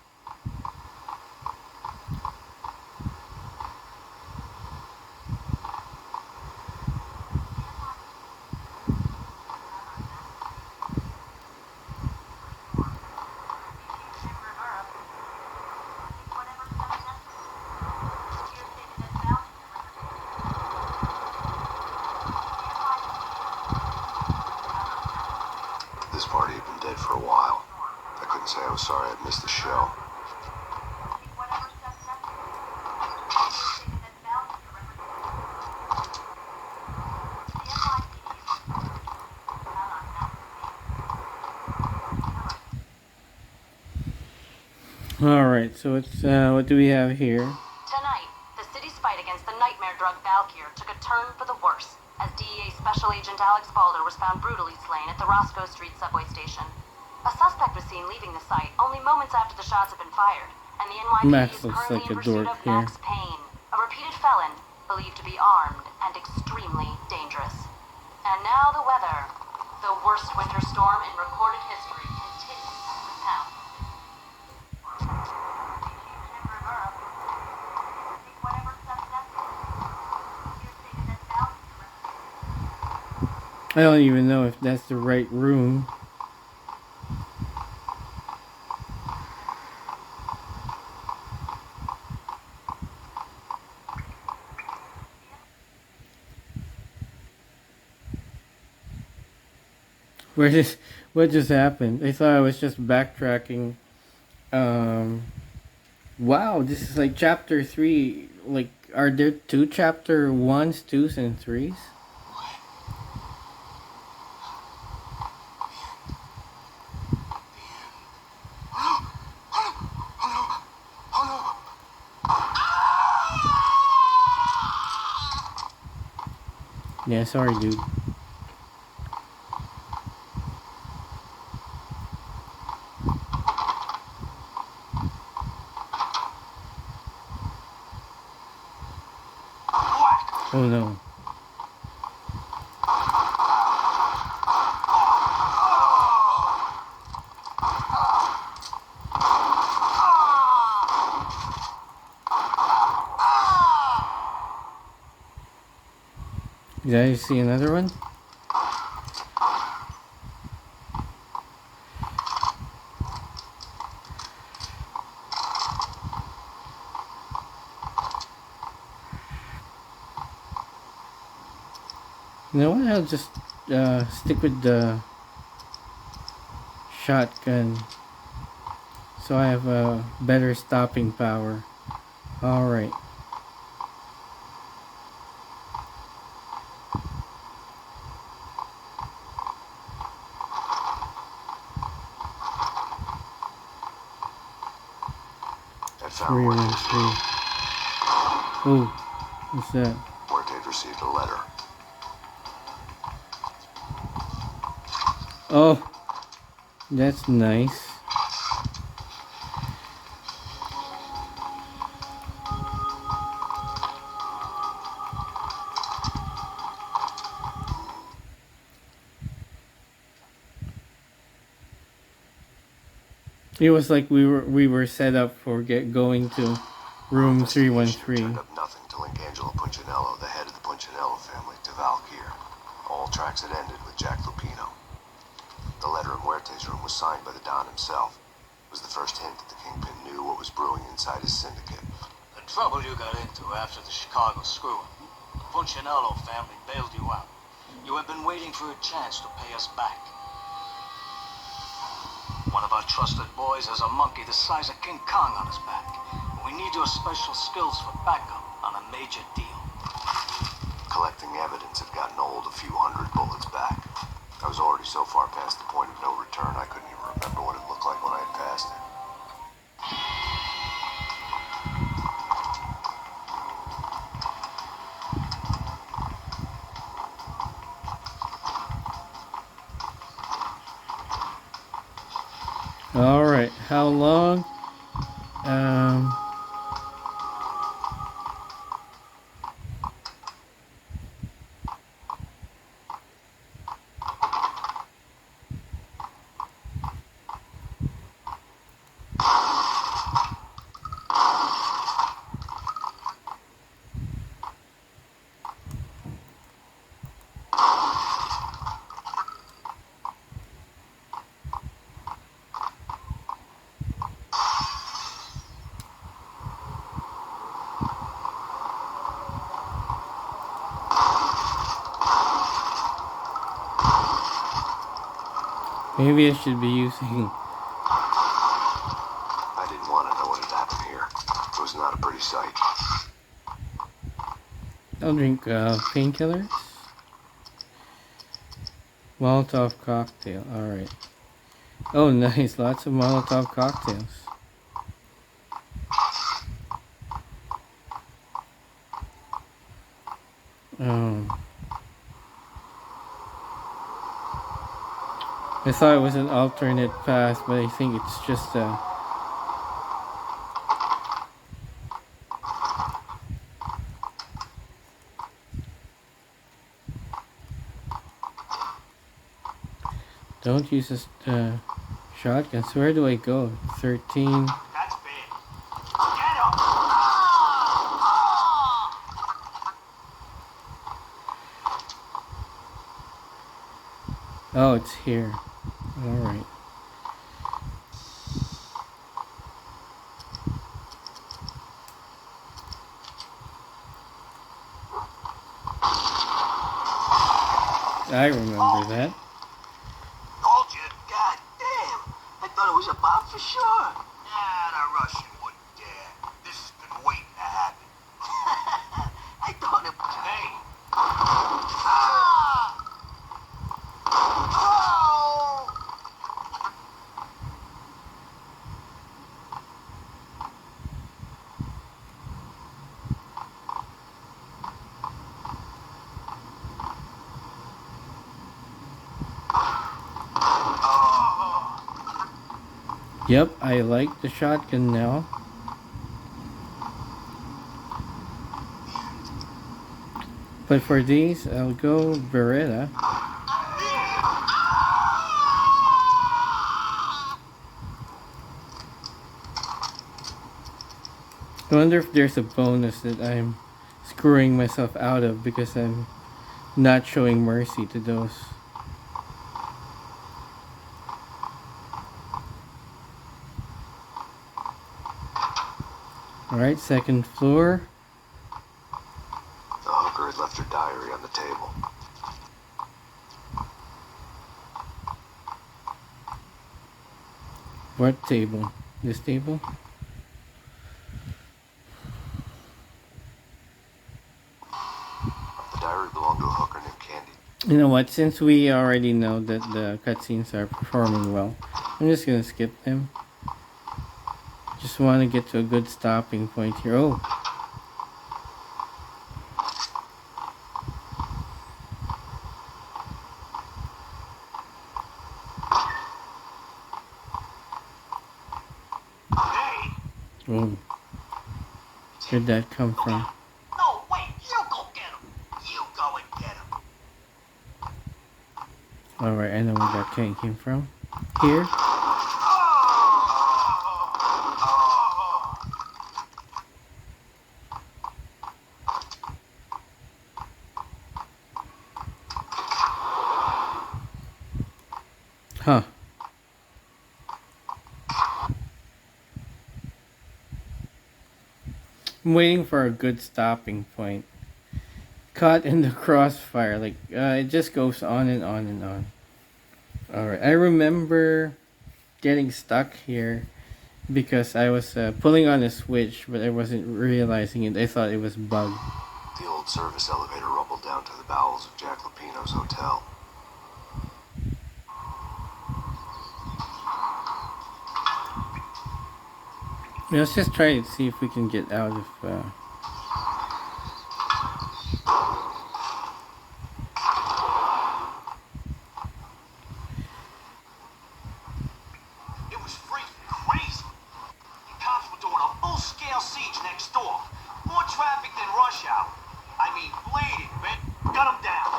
This party had been dead for a while. I couldn't say I was sorry I'd missed the show. Alright, so it's what do we have here? Tonight, the city's fight against the nightmare drug Valkyr took a turn for the worse as DEA Special Agent Alex Balder was found brutally slain at the Roscoe Street subway station. A suspect was seen leaving the site only moments after the shots had been fired, and the NYPD Max is looks currently like a in pursuit dork of here. Max Payne, a repeated felon believed to be armed and extremely dangerous. And now the weather. The worst winter storm in recorded history continues to pound. I don't even know if that's the right room. What just happened? I thought I was just backtracking. Wow, this is like chapter 3. Like, are there 2 chapter 1s, 2s, and 3s? Yeah, sorry, dude. Oh no. Did I see another one? You know what? I'll just stick with the shotgun so I have a better stopping power. Alright. I found Muerte. 313. Ooh, what's that? Muerte had received a letter. Oh, that's nice. It was like we were set up for going to room Investigation 313. turned up nothing to link Angelo Punchinello, the head of the Punchinello family, to Valkyr. All tracks had ended with Jack Lupino. The letter in Muerte's room was signed by the Don himself. It was the first hint that the Kingpin knew what was brewing inside his syndicate. The trouble you got into after the Chicago screw-up. The Punchinello family bailed you out. You have been waiting for a chance to pay us back. One of our trusted boys has a monkey the size of King Kong on his back. We need your special skills for backup on a major deal. Collecting evidence had gotten old, a few hundred bullets back. I was already so far past the point of no return, I couldn't even remember what it looked like when I had passed it. Alright, how long? Maybe I should be using... I didn't want to know what had happened here. It was not a pretty sight. I'll drink painkillers. Molotov cocktail, alright. Oh nice, lots of Molotov cocktails. I thought it was an alternate path, but I think it's just a... Don't use a shotgun. So where do I go? 13. That's big. Get him! Oh, it's here. Alright. I remember that. Told you. God damn. I thought it was a bomb for sure. Nah, the Russian wouldn't dare. This has been waiting to happen. I thought it was... Hey, Yep, I like the shotgun now. But for these, I'll go Beretta. I wonder if there's a bonus that I'm screwing myself out of because I'm not showing mercy to those. Alright, second floor. The hooker had left her diary on the table. What table? This table? The diary belonged to a hooker named Candy. You know what? Since we already know that the cutscenes are performing well, I'm just gonna skip them. Just want to get to a good stopping point here. Oh. Oh. Where'd that come from? No, wait, you go get him. You go and get him. Alright, I know where that came from. Here. Huh. I'm waiting for a good stopping point. Caught in the crossfire. Like, it just goes on and on and on. Alright, I remember getting stuck here because I was pulling on a switch, but I wasn't realizing it. I thought it was bugged. The old service elevator rumbled down to the bowels of Jack Lupino's hotel. Let's just try to see if we can get out of... It was freaking crazy. The cops were doing a full-scale siege next door. More traffic than rush hour. I mean, bleeding, man. Gun them down.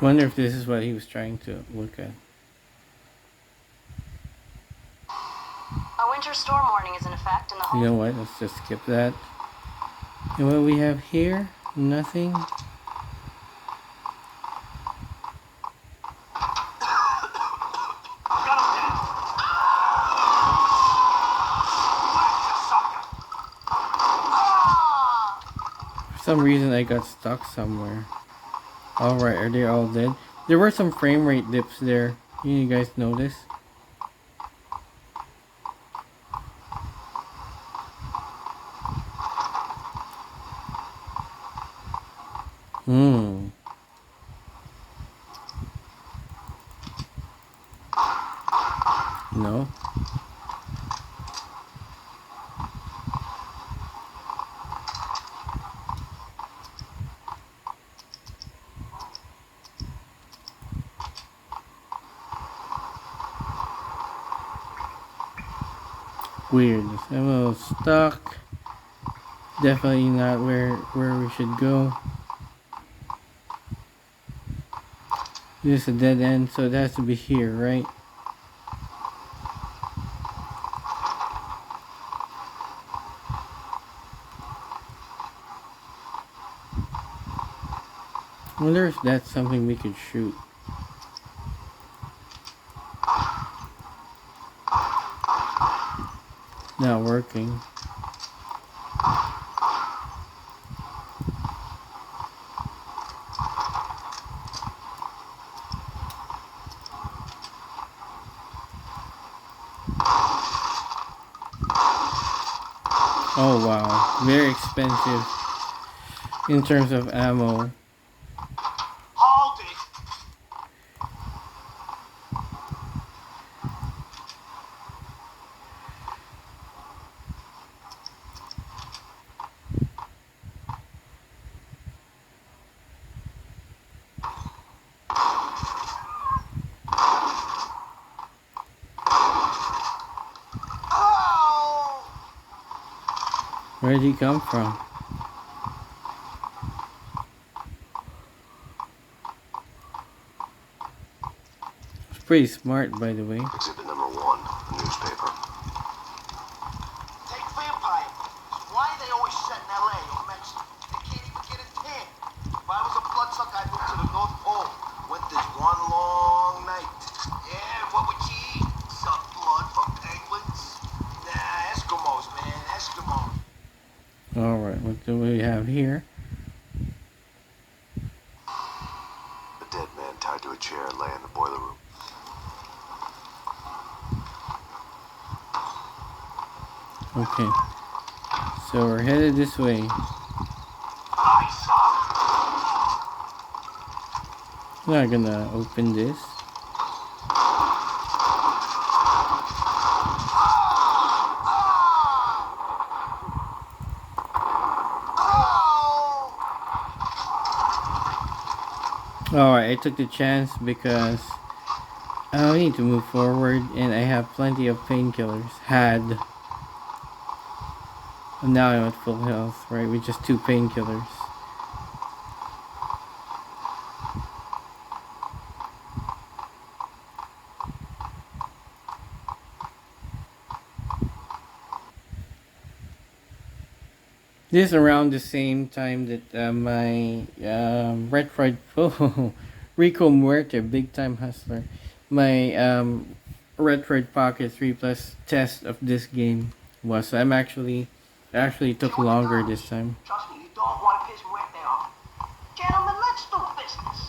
Wonder if this is what he was trying to look at. A winter storm warning is in effect in the whole... You know what? Let's just skip that. And what we have here? Nothing. For some reason I got stuck somewhere. Alright, are they all dead? There were some frame rate dips there. You guys notice? No. Weird. I'm a little stuck. Definitely not where we should go. This is a dead end, so it has to be here, right? I wonder if that's something we could shoot. Not working. Oh wow, very expensive in terms of ammo. Hold it. Where did he come from? It's pretty smart, by the way. Exhibit number 1, a newspaper. Take vampire movies. Why are they always set in LA or Mexico? They can't even get a tan. If I was a bloodsucker, I'd move to the North Pole. Winter's one long night. Yeah, what would you eat? Suck blood from penguins? Nah, Eskimos, man, Eskimos. Alright, what do we have here? A dead man tied to a chair lay in the boiler room. Okay. So we're headed this way. I'm not gonna open this. Alright, I took the chance because I need to move forward and I have plenty of painkillers. And now I'm at full health, right, with just 2 painkillers. This is around the same time that my Retro Rico Muerte, big time hustler, my Retro Pocket 3 Plus test of this game was. So I'm actually took longer this time. Trust me, you don't want to piss Muerte off. Gentlemen, let's do business.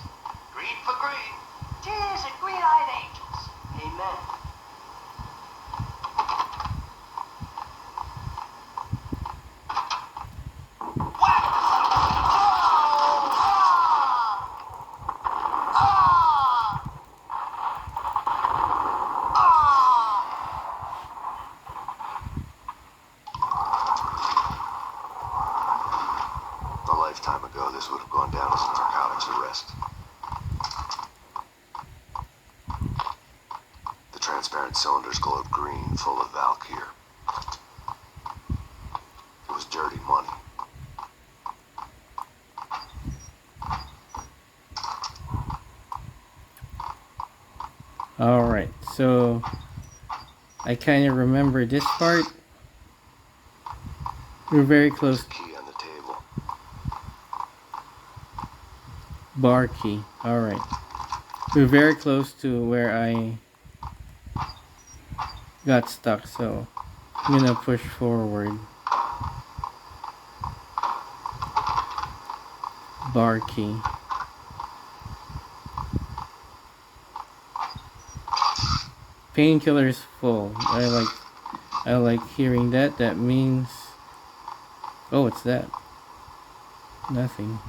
Green for green. Tears and green-eyed angels. Amen. A lifetime ago, this would have gone down as a narcotics arrest. The transparent cylinders glowed green, full of Valkyr. It was dirty money. Alright, so I kind of remember this part. We're very close. Key on the table. Bar key. Alright. We're very close to where I got stuck, so I'm gonna push forward. Bar key. Painkiller is full. I like hearing that. That means, oh, what's that? Nothing.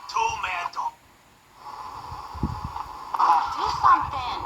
Too mad, dog. Do something.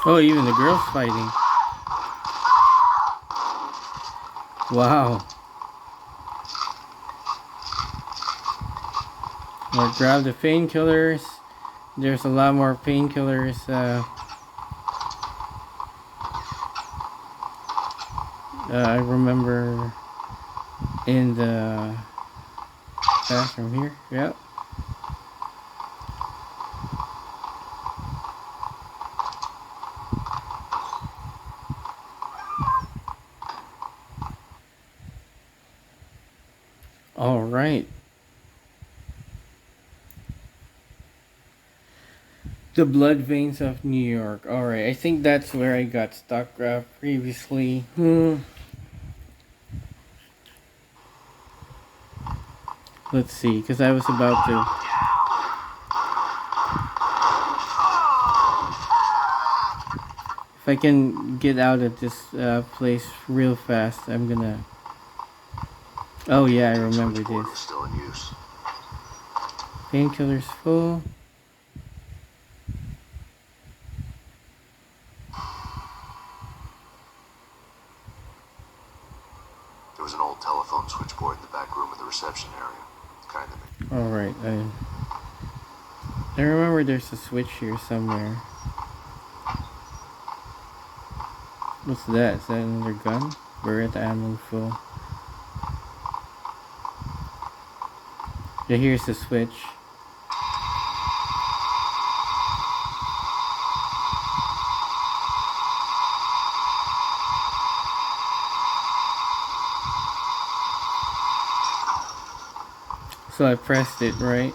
Oh, even the girls fighting. Wow. Or grab the painkillers. There's a lot more painkillers. I remember in the bathroom here. Yep. All right. The blood veins of New York. All right. I think that's where I got stuck previously. Let's see, because I was about to. If I can get out of this place real fast, I'm gonna. Oh yeah, I remember Switchboard was this. still in use. Painkillers full. There was an old telephone switchboard in the back room of the reception area. Kind of. All right, I remember there's a switch here somewhere. What's that? Is that another gun? We're at the ammo full. Yeah, here's the switch. So I pressed it, right?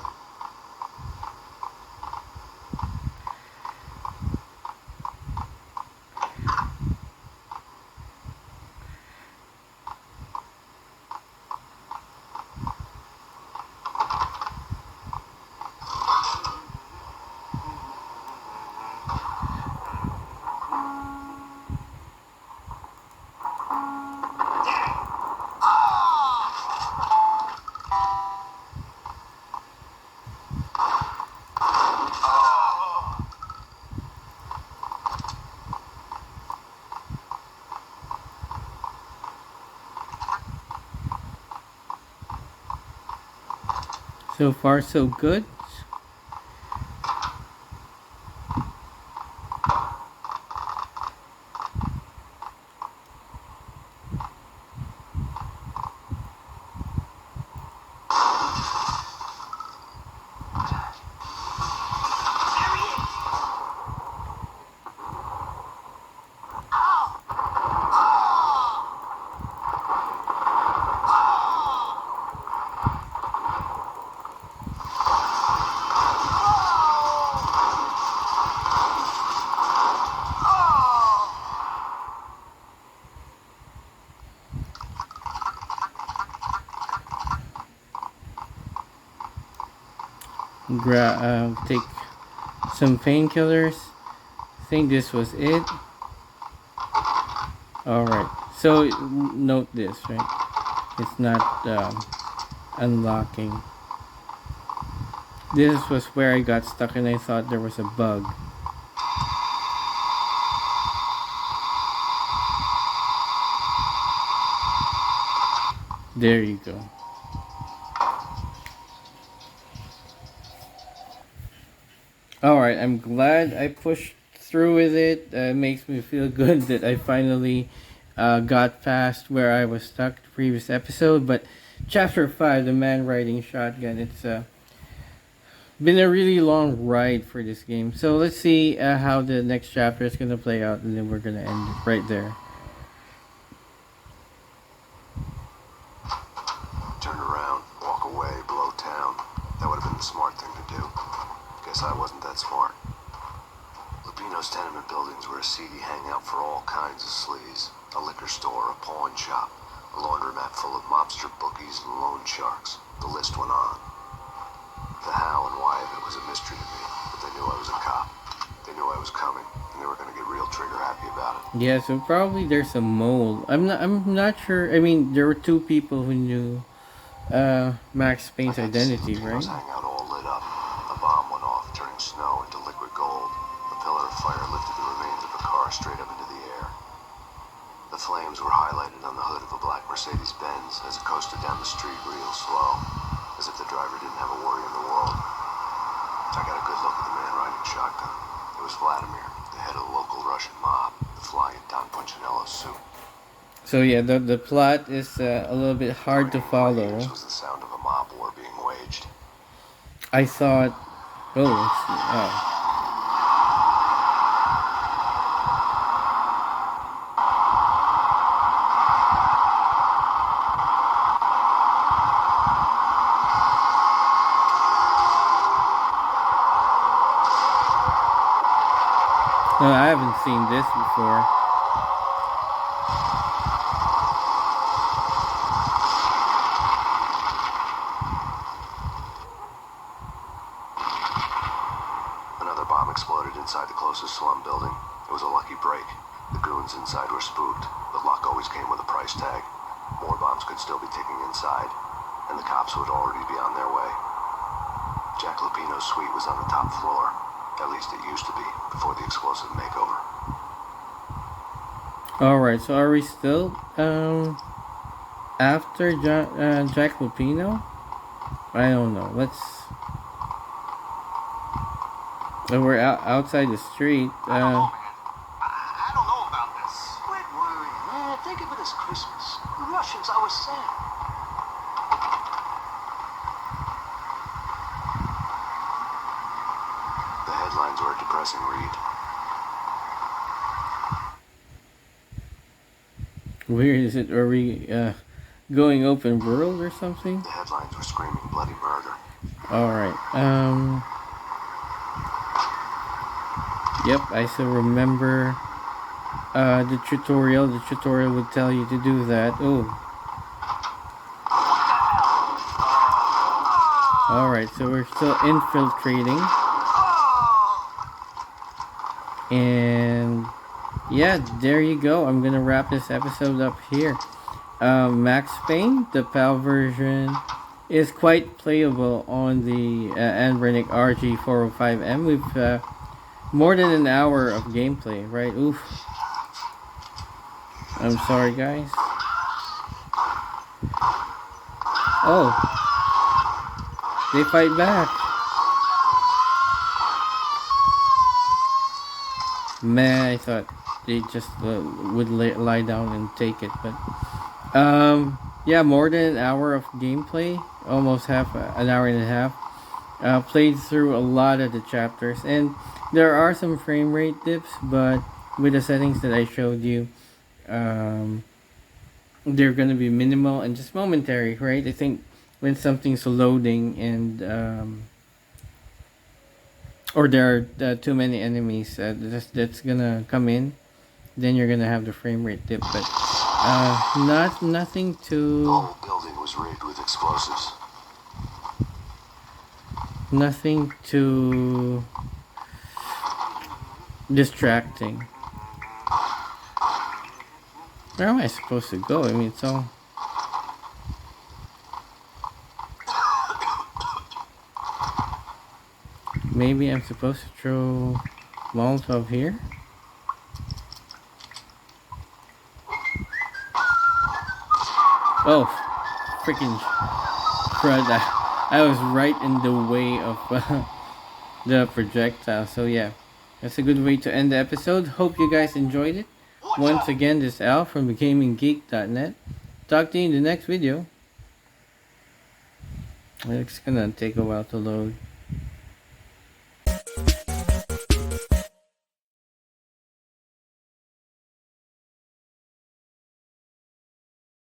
So far, so good. Take some painkillers. I think this was it. Alright, so note this, right? It's not unlocking. This was where I got stuck and I thought there was a bug. There you go. Alright, I'm glad I pushed through with it. It makes me feel good that I finally got past where I was stuck the previous episode. But Chapter 5, The Man Riding Shotgun, it's been a really long ride for this game. So let's see how the next chapter is going to play out, and then we're going to end it right there. Turn around, walk away, blow town. That would have been the smart thing to do. Guess I wasn't that smart. Lupino's tenement buildings were a seedy hangout for all kinds of sleaze. A liquor store, a pawn shop, a laundromat full of mobster bookies and loan sharks. The list went on. The how and why of it was a mystery to me, but they knew I was a cop. They knew I was coming, and they were going to get real trigger happy about it. Yeah, so probably there's a mole. I'm not sure. I mean, there were two people who knew Max Payne's identity, right? Lupino's hangout all lit up. A bomb went off, turning snow into liquid gold. A pillar of fire lifted the remains of a car straight up into the air. The flames were highlighted on the hood of a black Mercedes-Benz as it coasted down the street real slow, as if the driver didn't have a worry in the world. I got a good look at the man riding shotgun. It was Vladimir, the head of the local Russian mob, the fly in Don Punchinello's suit. So yeah, the plot is a little bit hard to follow. This was the sound of a mob war being waged. I thought, oh. No, I haven't seen this before. closest slum building. It was a lucky break. The goons inside were spooked, but luck always came with a price tag. More bombs could still be ticking inside, and the cops would already be on their way. Jack Lupino's suite was on the top floor. At least it used to be, before the explosive makeover. Alright, so are we still after Jack Lupino? I don't know. We're outside the street. I don't know, man. I don't know about this. Quit worrying, man. Think of it as Christmas. The Russians always say. The headlines were a depressing read. Where is it? Are we going open world or something? The headlines were screaming bloody murder. Alright, yep, I still remember the tutorial. The tutorial would tell you to do that. Oh. Alright, so we're still infiltrating. And yeah, there you go. I'm gonna wrap this episode up here. Max Payne, the PAL version, is quite playable on the Anbernic RG405M. We've more than an hour of gameplay, right? Oof. I'm sorry, guys. Oh. They fight back. Man, I thought they just would lie down and take it, but yeah, more than an hour of gameplay, almost an hour and a half. Played through a lot of the chapters, and there are some frame rate dips, but with the settings that I showed you, they're gonna be minimal and just momentary, right? I think when something's loading and or there are too many enemies that's gonna come in, then you're gonna have the frame rate dip, but nothing The too whole building was rigged with explosives. nothing too distracting. Where am I supposed to go? I mean, it's all maybe I'm supposed to throw Molotov here. Oh, freaking crud. I was right in the way of the projectile. So yeah, that's a good way to end the episode. Hope you guys enjoyed it. Once again, this is Al from thegaminggeek.net. Talk to you in the next video. It's gonna take a while to load.